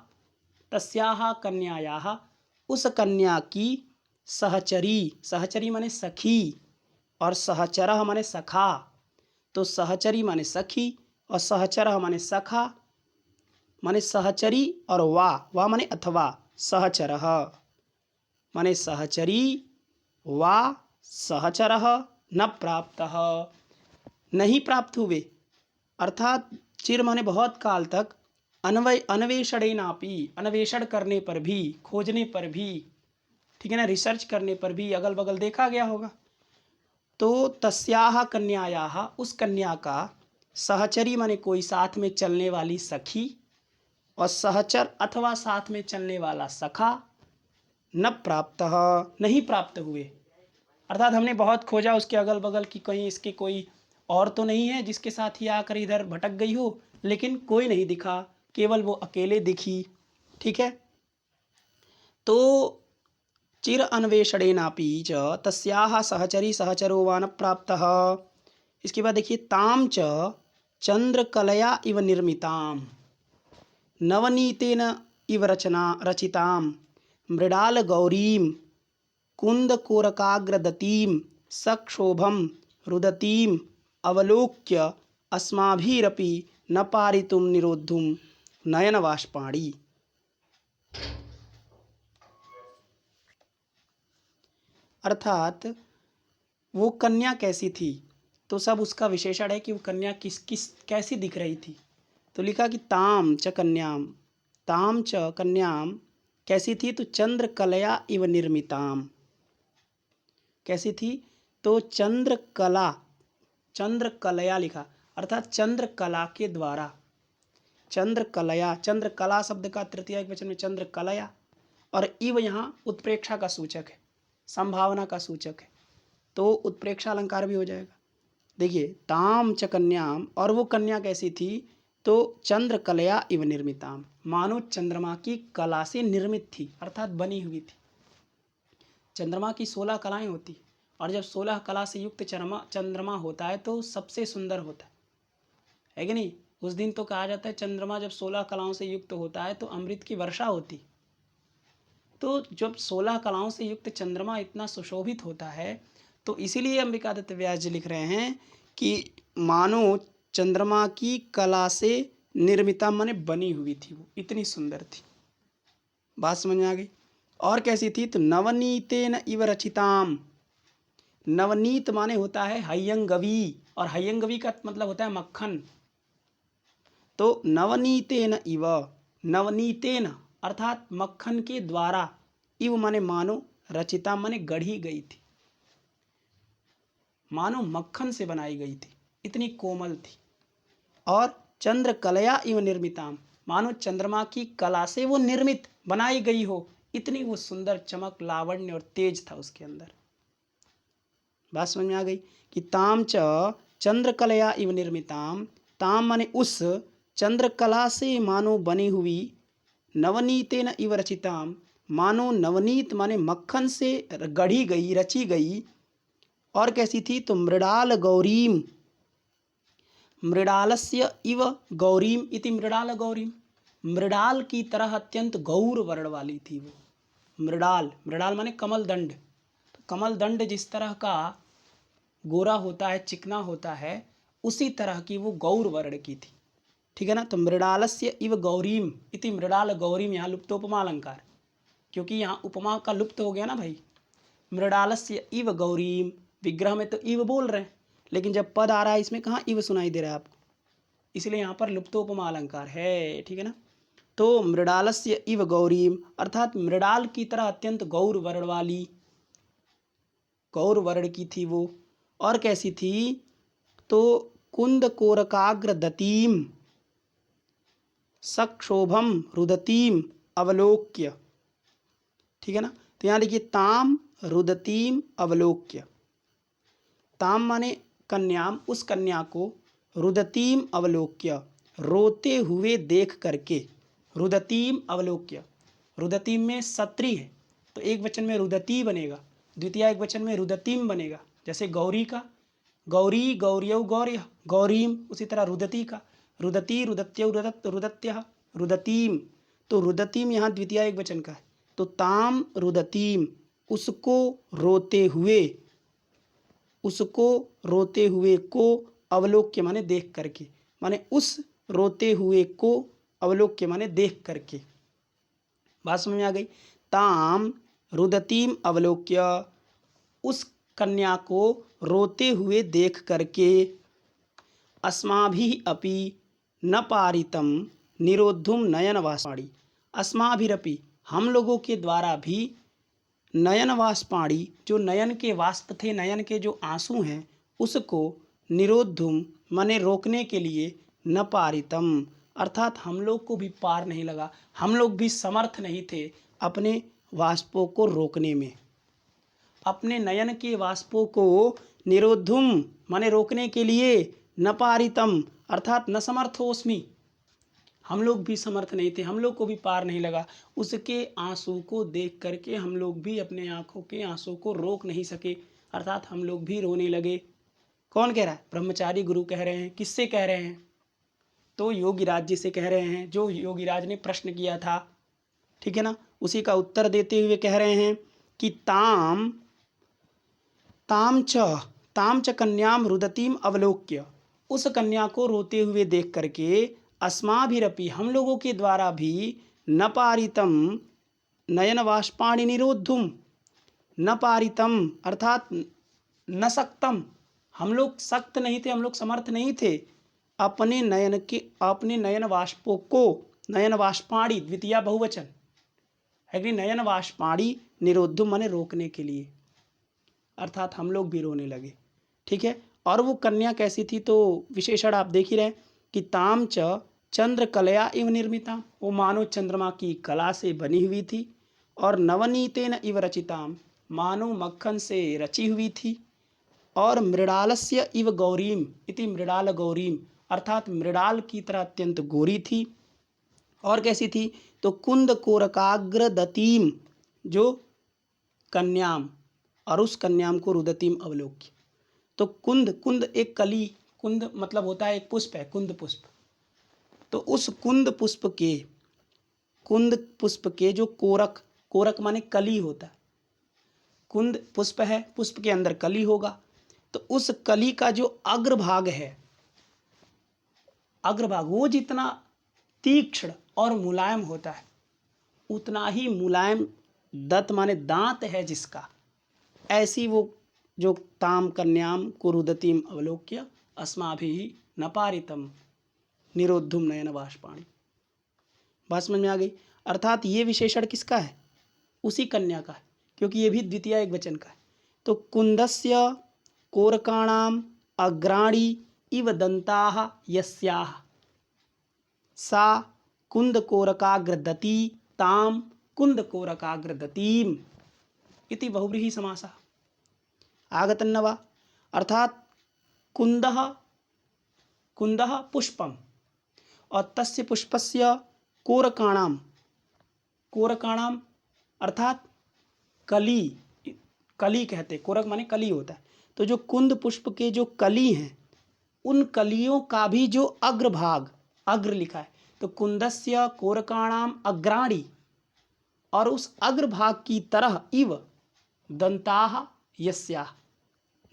तस्याः कन्यायाः, उस कन्या की, सहचरी, सहचरी माने सखी, और सहचरः माने सखा। तो सहचरी माने सखी और सहचरः माने सखा, माने सहचरी और वा माने अथवा, सहचरः माने सहचरी, वा सहचरः न प्राप्तः, नहीं प्राप्त हुए। अर्थात चिर माने बहुत काल तक, अन्वेषणेनापि, अन्वेषण करने पर भी, खोजने पर भी, ठीक है ना, रिसर्च करने पर भी, अगल बगल देखा गया होगा। तो तस्याः कन्यायाः, उस कन्या का, सहचरी माने कोई साथ में चलने वाली सखी, और सहचर अथवा साथ में चलने वाला सखा, न प्राप्त, नहीं प्राप्त हुए। अर्थात हमने बहुत खोजा उसके अगल बगल कि कहीं इसके कोई और तो नहीं है जिसके साथ ही आकर इधर भटक गई हो, लेकिन कोई नहीं दिखा, केवल वो अकेले दिखी, ठीक है। तो चिर अन्वेषणेनापि च तस्याः सहचरी सहचरो वा न प्राप्तः। इसके बाद देखिए, ताम च चंद्रकलया इव निर्मिताम, नवनीतेन इव रचितां मृडाल गौरीं कुंदकोरकाग्रदतीं सक्षोभं रुदतीम् अवलोक्य अस्माभिरपि न पारितुं निरोद्धुं नयनबाष्पाणि। अर्थात वो कन्या कैसी थी, तो सब उसका विशेषण है कि वो कन्या किस किस कैसी दिख रही थी। तो लिखा कि ताम च कन्याम, ताम च कन्याम कैसी थी, तो चंद्रकलया इव निर्मिताम, कैसी थी, तो चंद्रकला, चंद्रकलया लिखा, अर्थात चंद्रकला के द्वारा, चंद्रकलया, चंद्रकला शब्द का तृतीय वचन में चंद्रकलया, और इव यहाँ उत्प्रेक्षा का सूचक है, संभावना का सूचक है, तो उत्प्रेक्षा अलंकार भी हो जाएगा। देखिए, ताम च कन्याम, और वो कन्या कैसी थी, तो चंद्रकलया इव निर्मिताम, मानो चंद्रमा की कला से निर्मित थी, अर्थात बनी हुई थी। चंद्रमा की 16 कलाएं होती, और जब 16 कला से युक्त चंद्रमा होता है तो सबसे सुंदर होता है कि नहीं। उस दिन तो कहा जाता है चंद्रमा जब 16 कलाओं से युक्त होता है तो अमृत की वर्षा होती। तो जब 16 कलाओं से युक्त चंद्रमा इतना सुशोभित होता है, तो इसीलिए अंबिकादत्त व्यास जी लिख रहे हैं कि मानो चंद्रमा की कला से निर्मिता माने बनी हुई थी, वो इतनी सुंदर थी। बात समझ में आ गई। और कैसी थी, तो नवनीतेन इव रचिताम, नवनीत माने होता है हयंगवी, और हयंगवी का मतलब होता है मक्खन। तो नवनीतेन इव, नवनीतेन अर्थात मक्खन के द्वारा, इव माने मानो, रचिता माने गढ़ी गई थी, मानो मक्खन से बनाई गई थी, इतनी कोमल थी। और चंद्रकलया इव निर्मिताम, मानो चंद्रमा की कला से वो निर्मित, बनाई गई हो, इतनी वो सुंदर चमक, लावण्य और तेज था उसके अंदर। बात समझ में आ गई कि ताम च चंद्रकलया इव निर्मिताम, ताम माने उस, चंद्रकला से मानो बनी हुई, नवनीतेन इव रचिताम, मानो नवनीत माने मक्खन से गढ़ी गई, रची गई। और कैसी थी, तो मृडाल गौरीम, मृडालस्य इव गौरीम इति मृडाल गौरीम, मृडाल की तरह अत्यंत गौर वर्ण वाली थी वो। मृडाल, मृडाल माने कमल दंड, तो कमल दंड जिस तरह का गोरा होता है, चिकना होता है, उसी तरह की वो गौर वर्ण की थी, ठीक है ना। तो मृडालस्य इव गौरीम इति मृडाल गौरीम, यहाँ लुप्तोपमा अलंकार, क्योंकि यहाँ उपमा का लुप्त हो गया ना भाई। मृडालस्य इव गौरीम, विग्रह में तो इव बोल रहे हैं, लेकिन जब पद आ रहा है इसमें कहाँ इव सुनाई दे रहा है आपको, इसलिए यहाँ पर लुप्तोपमा अलंकार है, ठीक है ना। तो मृडालस्य इव गौरीम, अर्थात मृडाल की तरह अत्यंत गौर वर्ण वाली, गौर वर्ण की थी वो। और कैसी थी, तो कुंद कोरकाग्र दतीम सक्षोभम रुदतीम अवलोक्य। ठीक है ना। तो यहाँ देखिए ताम रुदतीम अवलोक्य। ताम माने कन्याम, उस कन्या को, रुदतीम अवलोक्य, रोते हुए देख करके, रुदतीम अवलोक्य। रुदतीम में सत्री है तो एक वचन में रुदती बनेगा, द्वितीय एक वचन में रुदतीम बनेगा। जैसे गौरी का गौरी, गौर्यौ गौर्य, गौरीम, उसी तरह रुदती का रुदती, रुदत्यौ रुदत, रुदत्यः, रुदतीम। तो रुदतीम यहाँ द्वितीय एक वचन का है। तो ताम रुदतीम, उसको रोते हुए, उसको रोते हुए को अवलोक्य माने देख करके, माने उस रोते हुए को अवलोक्य माने देख करके। बात समझ में आ गई। ताम रुदतीम अवलोक्य, उस कन्या को रोते हुए देख करके, अस्माभिः अपि न पारितम निरोद्धुम नयनवाष्पाणि। अस्माभिरपि, हम लोगों के द्वारा भी, नयनवाष्पाणि, जो नयन के वाष्प थे, नयन के जो आंसू हैं, उसको निरोद्धुम माने रोकने के लिए, न पारितम अर्थात हम लोग को भी पार नहीं लगा, हम लोग भी समर्थ नहीं थे अपने वाष्पों को रोकने में। अपने नयन के वाष्पों को निरोद्धुम माने रोकने के लिए, न पारितम अर्थात न समर्थोस्मि, हम लोग भी समर्थ नहीं थे, हम लोग को भी पार नहीं लगा। उसके आंसू को देख करके हम लोग भी अपने आंखों के आंसू को रोक नहीं सके, अर्थात हम लोग भी रोने लगे। कौन कह रहा है? ब्रह्मचारी गुरु कह रहे हैं। किससे कह रहे हैं? तो योगीराज जी से कह रहे हैं, जो योगीराज ने प्रश्न किया था। ठीक है ना। उसी का उत्तर देते हुए कह रहे हैं कि ताम ताम च कन्याम रुदतीम अवलोक्य, उस कन्या को रोते हुए देख करके, अस्माभिरपि हम लोगों के द्वारा भी, न पारितम नयन वाष्पाणि निरोद्धुम, न पारितम अर्थात न सक्तम, हम लोग सक्त नहीं थे, हम लोग समर्थ नहीं थे अपने नयन वाष्पों को, नयन वाष्पाणि द्वितीय बहुवचन है कि नयन वाष्पाणि निरोद्धुम माने रोकने के लिए, अर्थात हम लोग भी रोने लगे। ठीक है। और वो कन्या कैसी थी? तो विशेषण आप देख ही रहे कि ताम च चंद्रकलया इव निर्मिता, वो मानो चंद्रमा की कला से बनी हुई थी, और नवनीतेन इव रचिताम, मानो मक्खन से रची हुई थी, और मृडालस्य इव गौरीम इति मृडाल गौरीम अर्थात मृडाल की तरह अत्यंत गोरी थी। और कैसी थी? तो कुंद कोरकाग्र दतीम, जो कन्याम, और उस कन्याम को रुदतीम अवलोक्य। तो कुंद एक कली, कुंद मतलब होता है एक पुष्प है, कुंद पुष्प। तो उस कुंद पुष्प के जो कोरक माने कली होता है, कुंद पुष्प है, पुष्प के अंदर कली होगा, तो उस कली का जो अग्रभाग है, अग्रभाग वो जितना तीक्ष्ण और मुलायम होता है, उतना ही मुलायम दंत माने दांत है जिसका, ऐसी वो जो ताम कन्याम कुरुदतीम अवलोक्य अस्माभिः न पारितम निरोद्धुम नयन वाष्पाणि। बात समझ में आ गई। अर्थात ये विशेषण किसका है? उसी कन्या का है, क्योंकि ये भी द्वितीय एक वचन का है। तो कुंदस्य कोरकाणाम अग्राणी इव दंताः यस्याः सा कुंद कोरकाग्रदती ताम कुंद कोरकाग्रदतीम इति बहुव्रीहि समासः आगतन्नवा। अर्थात कुंदः पुष्पम और तस्य पुष्पस्य कोरकाणाम अर्थात कली कहते, कोरक माने कली होता है। तो जो कुंद पुष्प के जो कली हैं, उन कलियों का भी जो अग्रभाग, अग्र लिखा है, तो कुंदस्य कोरकाणाम अग्राणी, और उस अग्रभाग की तरह इव दंताः यस्याः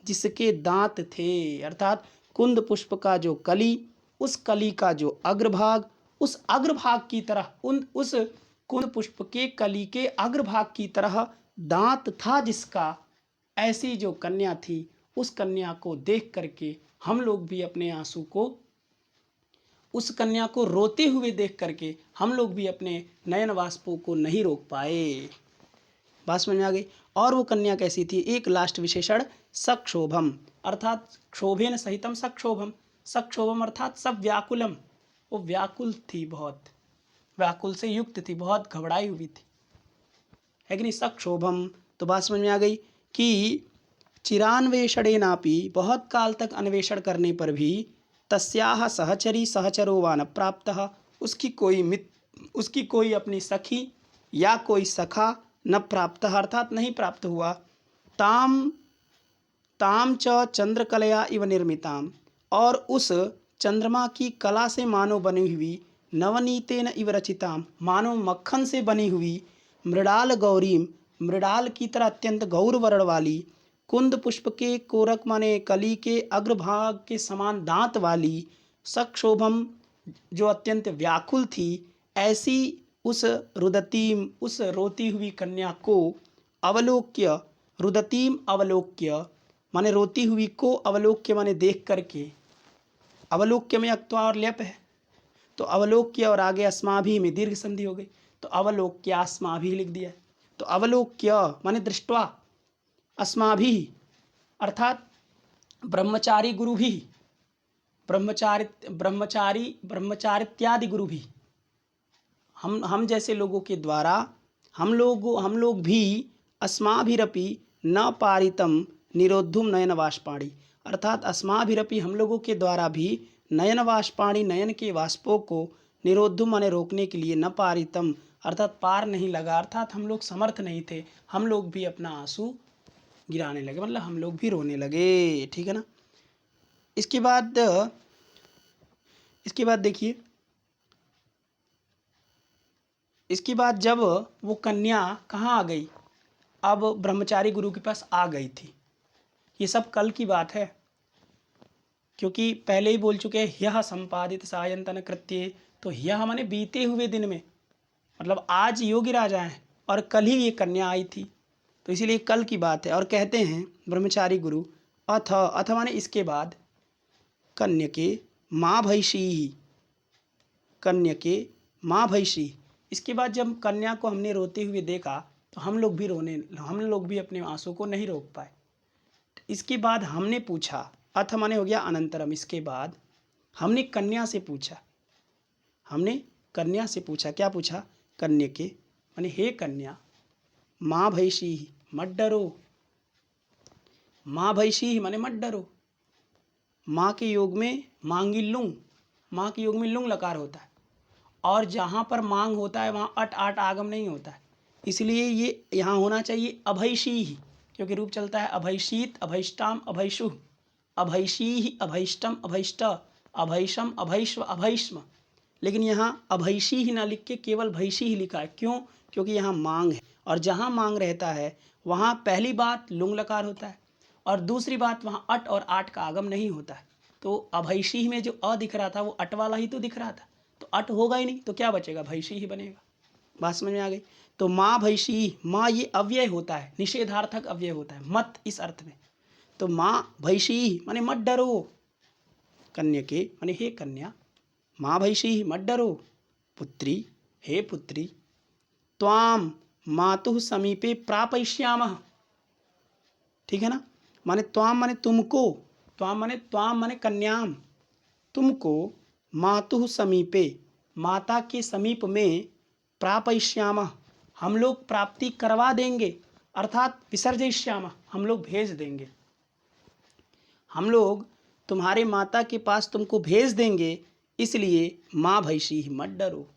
जिसके दांत थे, अर्थात कुंद पुष्प का जो कली, उस कली का जो अग्रभाग, उस अग्रभाग की तरह उस कुंद पुष्प के कली के अग्रभाग की तरह दांत था जिसका, ऐसी जो कन्या थी, उस कन्या को देख करके हम लोग भी अपने आंसू को, उस कन्या को रोते हुए देख करके हम लोग भी अपने नयन वाष्पों को नहीं रोक पाए। बात समझ में आ गई। और वो कन्या कैसी थी? एक लास्ट विशेषण, सक्षोभम अर्थात क्षोभेन सहितम सक्षोभम, सक्षोभम अर्थात सब व्याकुलम, वो व्याकुल थी, बहुत व्याकुल से युक्त थी, बहुत घबराई हुई थी, है कि नहीं। सक्षोभम, तो बात समझ में आ गई कि चिरान्वेषणेनापि, बहुत काल तक अन्वेषण करने पर भी, तस्याह सहचरी सहचरो वा न प्राप्तः, उसकी कोई अपनी सखी या कोई सखा न प्राप्त, अर्थात नहीं प्राप्त हुआ। ताम ताम च चंद्रकलया इव निर्मिताम, और उस चंद्रमा की कला से मानो बनी हुई, नवनीतेन इव रचिताम, मानो मक्खन से बनी हुई, मृडाल गौरीम, मृडाल की तरह अत्यंत गौर वर्ण वाली, कुंद पुष्प के कोरक माने कली के अग्रभाग के समान दांत वाली, सक्षोभम जो अत्यंत व्याकुल थी, ऐसी उस रुदतीम, उस रोती हुई कन्या को अवलोक्य, रुदतीम अवलोक्य माने रोती हुई को, अवलोक्य माने देख करके, अवलोक्य में अक्त्वा और ल्यप है, तो अवलोक्य और आगे अस्माभि में दीर्घ संधि हो गई, तो अवलोक्यास्माभि लिख दिया। तो अवलोक्य माने दृष्ट्वा, अस्माभि अर्थात ब्रह्मचारी गुरु भी, ब्रह्मचारित्यादि गुरु भी, हम जैसे लोगों के द्वारा, हम लोग भी, अस्माभिरपि न पारितम निरोद्धुम नयन वाष्पाणी, अर्थात अस्माभिरपि हम लोगों के द्वारा भी, नयन वाष्पाणी नयन के वाष्पों को, निरोद्धुम माने रोकने के लिए, न पारितम अर्थात पार नहीं लगा, अर्थात हम लोग समर्थ नहीं थे, हम लोग भी अपना आंसू गिराने लगे, मतलब हम लोग भी रोने लगे, ठीक है ना। इसके बाद देखिए, इसके बाद जब वो कन्या कहाँ आ गई, अब ब्रह्मचारी गुरु के पास आ गई थी। ये सब कल की बात है, क्योंकि पहले ही बोल चुके हैं, यह संपादित सायंतन कृत्य, तो यह माने बीते हुए दिन में, मतलब आज योगी राजा हैं और कल ही ये कन्या आई थी, तो इसीलिए कल की बात है। और कहते हैं ब्रह्मचारी गुरु, अथ माने इसके बाद, कन्यके माँ भैषी, कन्यके माँ भैषी, इसके बाद जब कन्या को हमने रोते हुए देखा, तो हम लोग भी अपने आंसू को नहीं रोक पाए। इसके बाद हमने पूछा, अथ माने हो गया अनंतरम, इसके बाद हमने कन्या से पूछा, क्या पूछा, कन्यके माने हे कन्या, माँ भैषी मत डरो, माँ भैषी माने मत डरो, माँ के योग में मांगी लुंग, माँ के योग में लुंग लकार होता है, और जहाँ पर मांग होता है वहाँ अट आट आगम नहीं होता है, इसलिए ये यहाँ होना चाहिए अभैषी ही, क्योंकि रूप चलता है अभैषीत, अभैष्टाम, अभैषु, अभैषी ही, अभैष्टम, अभैष्ट, अभैषम, अभैष्व, अभैष्म, लेकिन यहाँ अभैषी ही ना लिख के केवल भैषी ही लिखा है। क्यों? क्योंकि यहाँ मांग है, और जहाँ मांग रहता है वहाँ पहली बात लुंग लकार होता है, और दूसरी बात वहाँ अट और आट का आगम नहीं होता है। तो अभैषी में जो अ दिख रहा था वो अट वाला ही तो दिख रहा था, तो अट होगा ही नहीं, तो क्या बचेगा, भैषी ही बनेगा। बात समझ में आ गई। तो माँ भैषी, माँ ये अव्यय होता है, निषेधार्थक अव्यय होता है, मत इस अर्थ में। तो माँ भैषी माने मत डरो, कन्यके माने हे कन्या, माँ भैषी मत डरो, पुत्री हे पुत्री, त्वाम मातुः समीपे प्रापयिष्यामः, ठीक है ना। माने त्वाम माने तुमको, त्वाम माने कन्याम, तुमको मातुः समीपे माता के समीप में, प्रापयिष्यामः हम लोग प्राप्ति करवा देंगे, अर्थात विसर्जयिष्यामः हम लोग भेज देंगे, हम लोग तुम्हारे माता के पास तुमको भेज देंगे, इसलिए माँ भैषी मत डरो।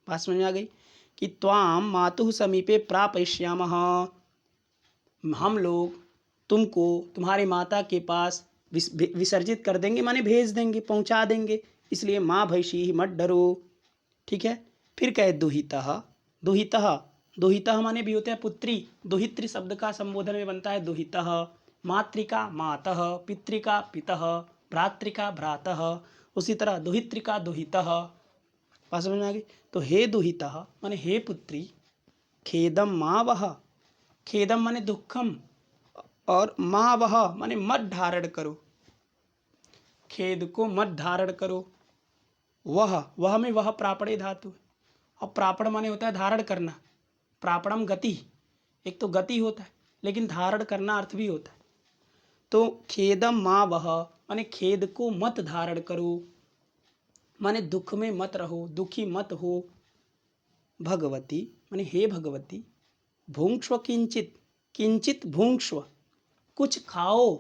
बात समझ में आ गई कि त्वाम मातुः समीपे प्रापयिष्यामः, हम लोग तुमको तुम्हारे माता के पास विसर्जित कर देंगे, माने भेज देंगे, पहुंचा देंगे, इसलिए माँ भैषी मत डरो, ठीक है। फिर कहे दुहितः, दुहितः माने भी होता है पुत्री, दुहित्री शब्द का संबोधन में बनता है दुहितः, मातृका मातः, पितृका पितः, भ्रातृका भ्रातः, उसी तरह दुहित्रिका दुहितः। बात समझ में आ गई। तो हे दुहितः माने हे पुत्री, खेदम माँ वह, खेदम माने दुखम, और माँ वह माने मत धारण करो, खेद को मत धारण करो, वह में वह प्रापणे धातु है, और प्रापण माने होता है धारण करना, प्रापणम गति, एक तो गति होता है लेकिन धारण करना अर्थ भी होता है। तो खेदम माँ वह माने खेद को मत धारण करो, माने दुख में मत रहो, दुखी मत हो। भगवती माने हे भगवती, भुंक्ष्व किंचित, किंचित भुंक्ष्व, कुछ खाओ,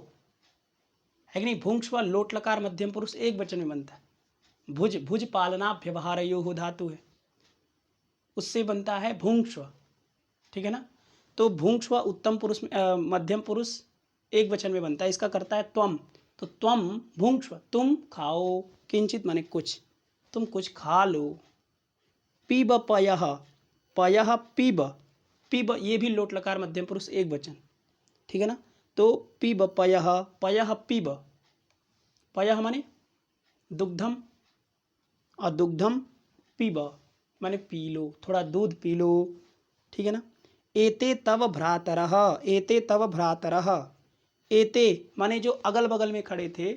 है कि नहीं। भुंक्ष्व लोट लकार मध्यम पुरुष एक वचन में बनता है। भुज भुज पालना व्यवहारयो धातु है, उससे बनता है भुंक्ष्व, ठीक है ना। तो भुंक्ष्व उत्तम पुरुष मध्यम पुरुष एक वचन में बनता है, इसका करता है त्वम। तो त्वम भुंक्ष्व, तुम खाओ, किंचित माने कुछ, तुम कुछ खा लो। पीब पयः, पयः पीब, पीब ये भी लोट लकार मध्यम पुरुष एक वचन, ठीक है ना। तो पीब पयः, पयः पीब, पयः माने दुग्धम और दुग्धम पीब माने पी लो, थोड़ा दूध पी लो, ठीक है ना। एते तव भ्रातरः, एते तव भ्रातरः, एते माने जो अगल बगल में खड़े थे,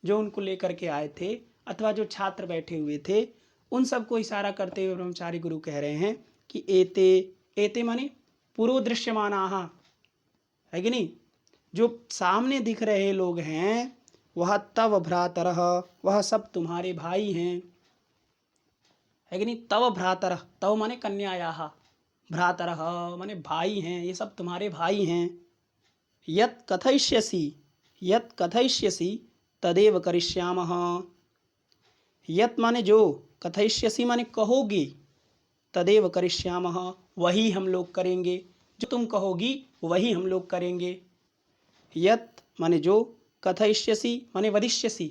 जो उनको लेकर के आए थे, अथवा जो छात्र बैठे हुए थे, उन सबको इशारा करते हुए ब्रह्मचारी गुरु कह रहे हैं कि एते, एते माने पूर्व दृश्यमानाः, है कि नहीं। जो सामने दिख रहे लोग हैं वह तव भ्रातरः, वह सब तुम्हारे भाई हैं, है कि नहीं। तव भ्रातरः, तव माने कन्यायाः, भ्रातरः माने भाई हैं, ये सब तुम्हारे भाई हैं। यत् कथयिष्यसि, यत् कथयिष्यसि तदेव करिष्यामः, यत् माने जो, कथयिष्यसि माने कहोगी, तदेव करिष्यामः वही हम लोग करेंगे, जो तुम कहोगी वही हम लोग करेंगे। यत् माने जो, कथयिष्यसि माने वदिष्यसि,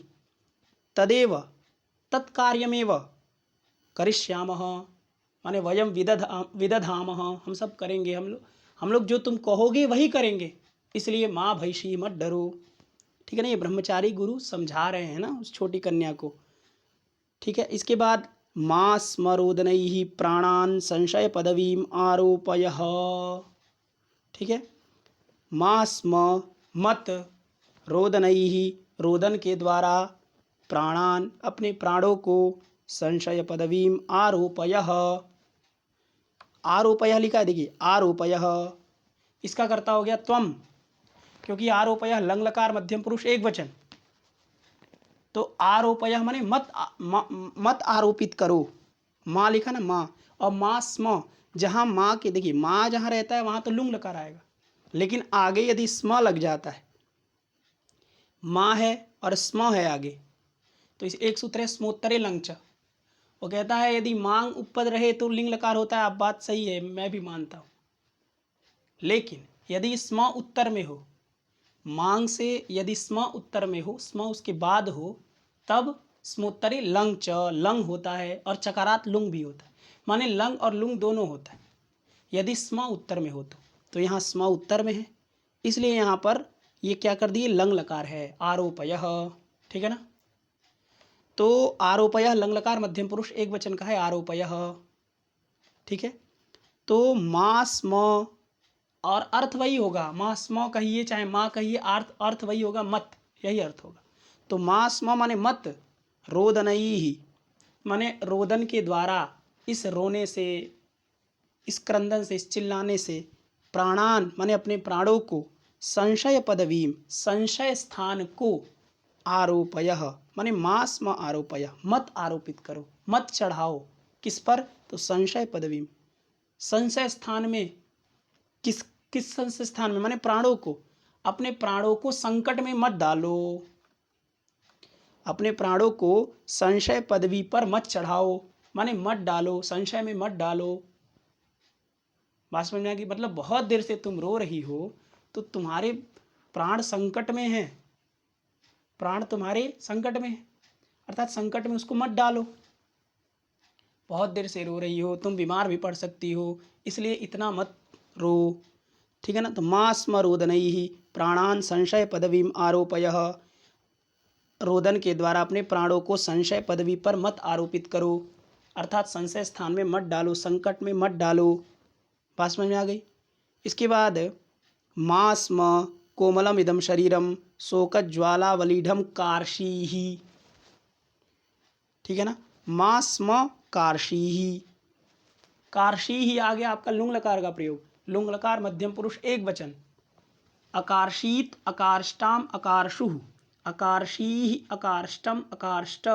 तदेव तत्कार्यमेव, करिष्यामः माने वयम विदधामः, हम सब करेंगे, हम लोग जो तुम कहोगे वही करेंगे, इसलिए माँ भैषी मत डरो, ठीक है ना। ये ब्रह्मचारी गुरु समझा रहे हैं ना उस छोटी कन्या को, ठीक है। इसके बाद मां स्मरोदनैः प्राणान् संशय पदवीम आरोपयः, ठीक है। मां स्म मत, रोदनैः रोदन के द्वारा, प्राणान अपने प्राणों को, संशय पदवीम आरोपयः, आरोपयः लिखा है देखिए, आरोपयः इसका कर्ता हो गया त्वम, क्योंकि आरोपयः लंग लकार मध्यम पुरुष एक वचन, तो आरोपयः माने मत आरोपित करो। माँ लिखा ना माँ, और माँ स्म, जहाँ माँ के देखिए माँ जहाँ रहता है वहाँ तो लुंग लकार आएगा, लेकिन आगे यदि स्म लग जाता है, माँ है और स्म है आगे, तो इस एक सूत्र है स्मोत्तरे लंग च। वो कहता है यदि मांग उपपद रहे तो लिंग लकार होता है, आप बात सही है, मैं भी मानता हूँ। लेकिन यदि स्म उत्तर में हो, मांग से यदि स्म उत्तर में हो, स्म उसके बाद हो, तब स्मोत्तरे लंग च, लंग होता है, और चकारात लुंग भी होता है, माने लंग और लुंग दोनों होता है यदि स्म उत्तर में हो तो यहाँ स्म उत्तर में है, इसलिए यहाँ पर ये क्या कर दिए, लंग लकार है, आरोपयः, ठीक है ना। तो आरोपयः लंग लकार मध्यम पुरुष एक वचन का है, आरोपयः, ठीक है। तो माँ स्म, और अर्थ वही होगा, माँ स्म कहिए चाहे माँ कहिए, अर्थ वही होगा, मत, यही अर्थ होगा। तो माँ स्म माने मत, रोदनैः माने रोदन के द्वारा, इस रोने से, इस क्रंदन से, इस चिल्लाने से, प्राणान माने अपने प्राणों को, संशय पदवीम संशय स्थान को, आरोपयः माने माँ स्म आरोपयः मत आरोपित करो, मत चढ़ाओ, किस पर, तो संशय पदवीम, संशय स्थान में, किस किस संशय स्थान में, माने प्राणों को, अपने प्राणों को संकट में मत डालो, अपने प्राणों को संशय पदवी पर मत चढ़ाओ, माने मत डालो, संशय में मत डालो। बात समझ में आ गई, मतलब बहुत देर से तुम रो रही हो तो तुम्हारे प्राण संकट में है, प्राण तुम्हारे संकट में है, अर्थात संकट में उसको मत डालो। बहुत देर से रो रही हो, तुम बीमार भी पड़ सकती हो, इसलिए इतना मत रो, ठीक है ना। तो माँ स्म रोदनैः प्राणान संशय पदवीम आरोपयः, रोदन के द्वारा अपने प्राणों को संशय पदवी पर मत आरोपित करो, अर्थात संशय स्थान में मत डालो, संकट में मत डालो। बात समझ में आ गई। इसके बाद माँ स्म कोमलम इदम शरीरम शोकज्वालावलीढम कार्षीः, ठीक है ना। माँ स्म कार्षीः, कार्षीः आ गया आपका लुंग लकार का प्रयोग, लुंग लकार मध्यम पुरुष एक वचन, अकार्षीत अकार्ष्टाम अकारषुः, अकारशी, अकारष्टम, अकारष्ट,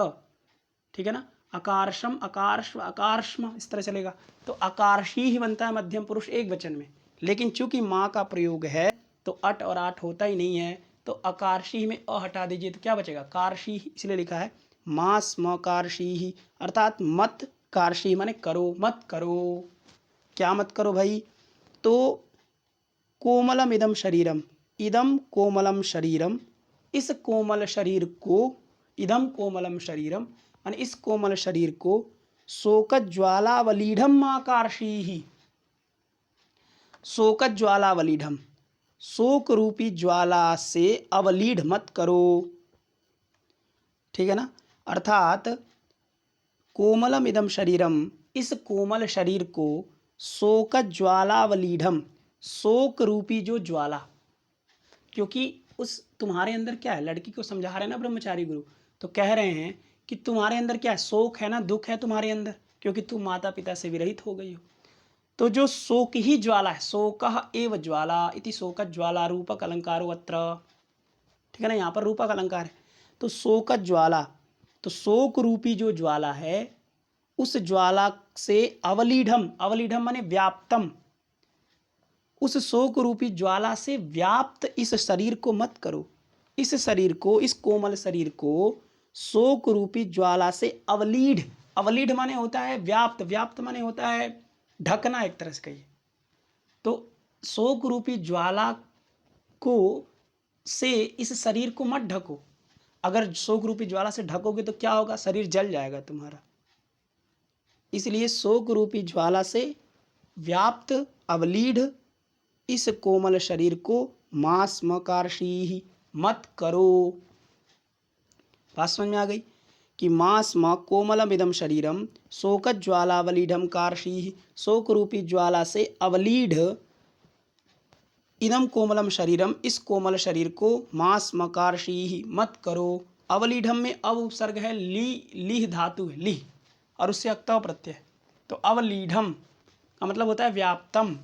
ठीक है ना। अकारशम, अकारश्व, अकारश्म, इस तरह चलेगा। तो अकारशी ही बनता है मध्यम पुरुष एक वचन में, लेकिन चूंकि माँ का प्रयोग है तो अट और आठ होता ही नहीं है, तो अकारशी में अ हटा दीजिए तो क्या बचेगा, कारशी, इसलिए लिखा है मास म कारशी ही, अर्थात मत कारशी माने करो, मत करो। क्या मत करो भाई, तो कोमलम इदम शरीरम, इदम कोमलम शरीरम, इस कोमल शरीर को, इदम कोमलम शरीरम मान इस कोमल शरीर को, शोकत ज्वालावलीढ़म आकार्षी ही, शोकत ज्वालावलीढ़म, शोक रूपी ज्वाला से अवलीढ़ मत करो, ठीक है ना। अर्थात कोमलम इदम शरीरम, इस कोमल शरीर को, शोकत ज्वालावलीढ़म, शोक रूपी जो ज्वाला, क्योंकि उस तुम्हारे अंदर क्या है, लड़की को समझा रहे हैं ना ब्रह्मचारी गुरु, तो कह रहे हैं कि तुम्हारे अंदर क्या है, शोक है ना, दुख है तुम्हारे अंदर, क्योंकि तुम माता पिता से विरहित हो गई हो। तो जो शोक ही ज्वाला है, शोकः एव ज्वाला इति शोक ज्वाला रूपक अलंकारो अत्र, ठीक है ना, यहाँ पर रूपक अलंकार है। तो शोक ज्वाला, तो शोक रूपी जो ज्वाला है, उस ज्वाला से अवलीढ़म, अवलीढ़म माने व्याप्तम, उस शोक रूपी ज्वाला से व्याप्त इस शरीर को मत करो, इस शरीर को, इस कोमल शरीर को शोक रूपी ज्वाला से अवलीढ़, अवलीढ़ माने होता है व्याप्त, व्याप्त माने होता है ढकना, एक तरह से कहिए। तो शोक रूपी ज्वाला को से इस शरीर को मत ढको, अगर शोक रूपी ज्वाला से ढकोगे तो क्या होगा, शरीर जल जाएगा तुम्हारा। इसलिए शोक रूपी ज्वाला से व्याप्त अवलीढ़ इस कोमल शरीर को मास मकारशी मत करो। बात समझ में आ गई कि मास म कोमलम इदम शरीरम शोक ज्वालावलीढ़म कारशी, शोक रूपी ज्वाला से अवलीढ़ इदम कोमलम शरीरम, इस कोमल शरीर को मास मकारशी मत करो। अवलीढ़म में अव उपसर्ग है, ली, लीह धातु है, लीह, और उससे अक्तव प्रत्यय, तो अवलीढ़म का मतलब होता है व्याप्तम,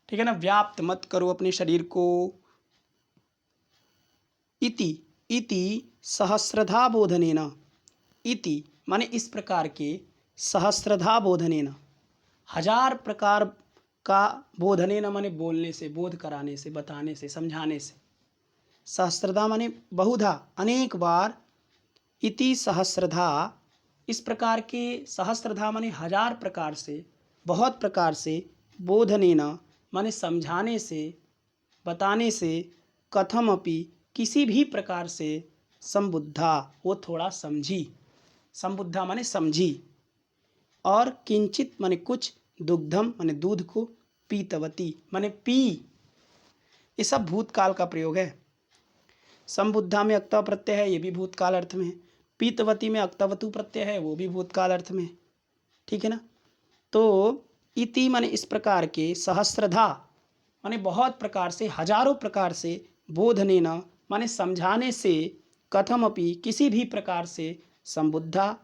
ठीक है ना, व्याप्त मत करो अपने शरीर को। इति, इति सहस्रधा बोधनेन, इति माने इस प्रकार के, सहस्रधा बोधनेन हजार प्रकार का, बोधनेन माने बोलने से, बोध कराने से, बताने से, समझाने से, सहस्रधा माने बहुधा, अनेक बार, इति सहस्रधा इस प्रकार के, सहस्रधा माने हजार प्रकार से, बहुत प्रकार से, बोधनेन माने समझाने से, बताने से, कथम अपि किसी भी प्रकार से, संबुद्धा वो थोड़ा समझी, संबुद्धा माने समझी, और किंचित माने कुछ, दुग्धम माने दूध को, पीतवती माने पी, ये सब भूतकाल का प्रयोग है। संबुद्धा में अक्तव प्रत्यय है, ये भी भूतकाल अर्थ में है। पीतवती में अक्तवतु प्रत्यय है, वो भी भूतकाल अर्थ में, ठीक है ना। तो इति माने इस प्रकार के, सहस्रधा माने बहुत प्रकार से, हजारों प्रकार से, बोधनेन माने समझाने से, कथम अपि किसी भी प्रकार से, संबुद्धा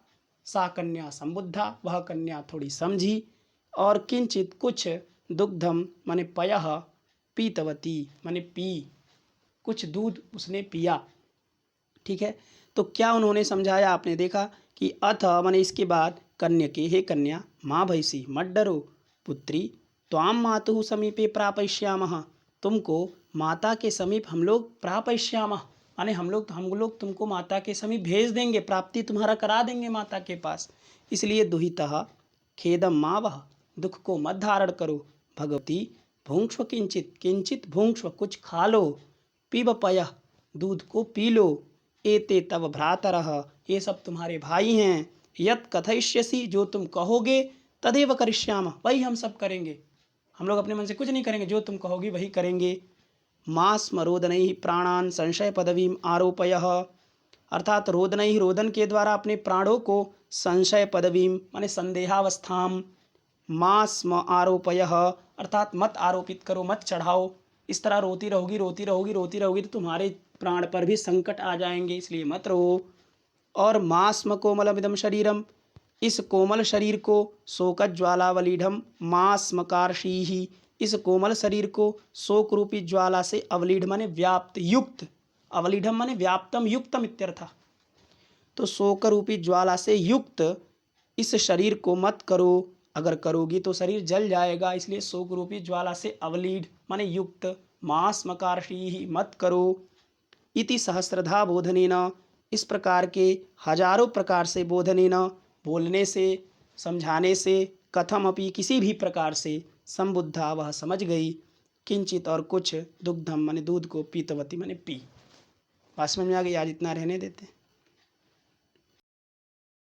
सा कन्या संबुद्धा, वह कन्या थोड़ी समझी, और किंचित कुछ, दुग्धम माने पयः, पीतवती माने पी, कुछ दूध उसने पिया, ठीक है। तो क्या उन्होंने समझाया, आपने देखा कि अथ माने इसके बाद, कन्या के, हे कन्या, माँ भैंसी मत डरो, पुत्री त्वाम मातुः समीपे प्रापयिष्यामः, तुमको माता के समीप हम लोग, प्रापयिष्यामः माने हम लोग तुमको माता के समीप भेज देंगे, प्राप्ति तुम्हारा करा देंगे माता के पास। इसलिए दुहितः खेदम मा वह, दुख को मत धारण करो, भगवती भुंक्ष्व किंचित, किंचित भुंक्ष्व कुछ खा लो, पीब पयः दूध को पी लो, एते तव भ्रातरः ये सब तुम्हारे भाई हैं, यत् कथयिष्यसि जो तुम कहोगे, तदेव करिष्यामः वही हम सब करेंगे, हम लोग अपने मन से कुछ नहीं करेंगे, जो तुम कहोगी वही करेंगे। मास्म रोदनैः प्राणान संशय पदवीम आरोपयः, अर्थात रोदनैः रोदन के द्वारा अपने प्राणों को, संशय पदवीम माने संदेहावस्थाम, मास्म आरोपयः अर्थात मत आरोपित करो, मत चढ़ाओ, इस तरह रोती रहोगी रोती रहोगी रोती रहोगी तो तुम्हारे प्राण पर भी संकट आ जाएंगे, इसलिए मत रहो। और मास्म कोमलमिदम शरीरम, इस कोमल शरीर को, शोकज्वालावलीढ़म मास्मकारशीहि, इस कोमल शरीर को शोक रूपी ज्वाला से, अवलीढ़ माने व्याप्त, युक्त, अवलीढ़ माने व्याप्तम युक्तम इत्यर्थ। तो शोक रूपी ज्वाला से युक्त इस शरीर को मत करो, अगर करोगी तो शरीर जल जाएगा, इसलिए शोक रूपी ज्वाला से अवलीढ़ माने युक्त, मास मकारशी मत करो। इति सहस्रधा बोधनेन, इस प्रकार के हजारों प्रकार से बोधनेन बोलने से, समझाने से, कथम अपि किसी भी प्रकार से, संबुद्धा वह समझ गई, किंचित और कुछ, दुग्धम माने दूध को, पीतवती माने पी। बात समझ में आ गई? आज इतना रहने देते हैं।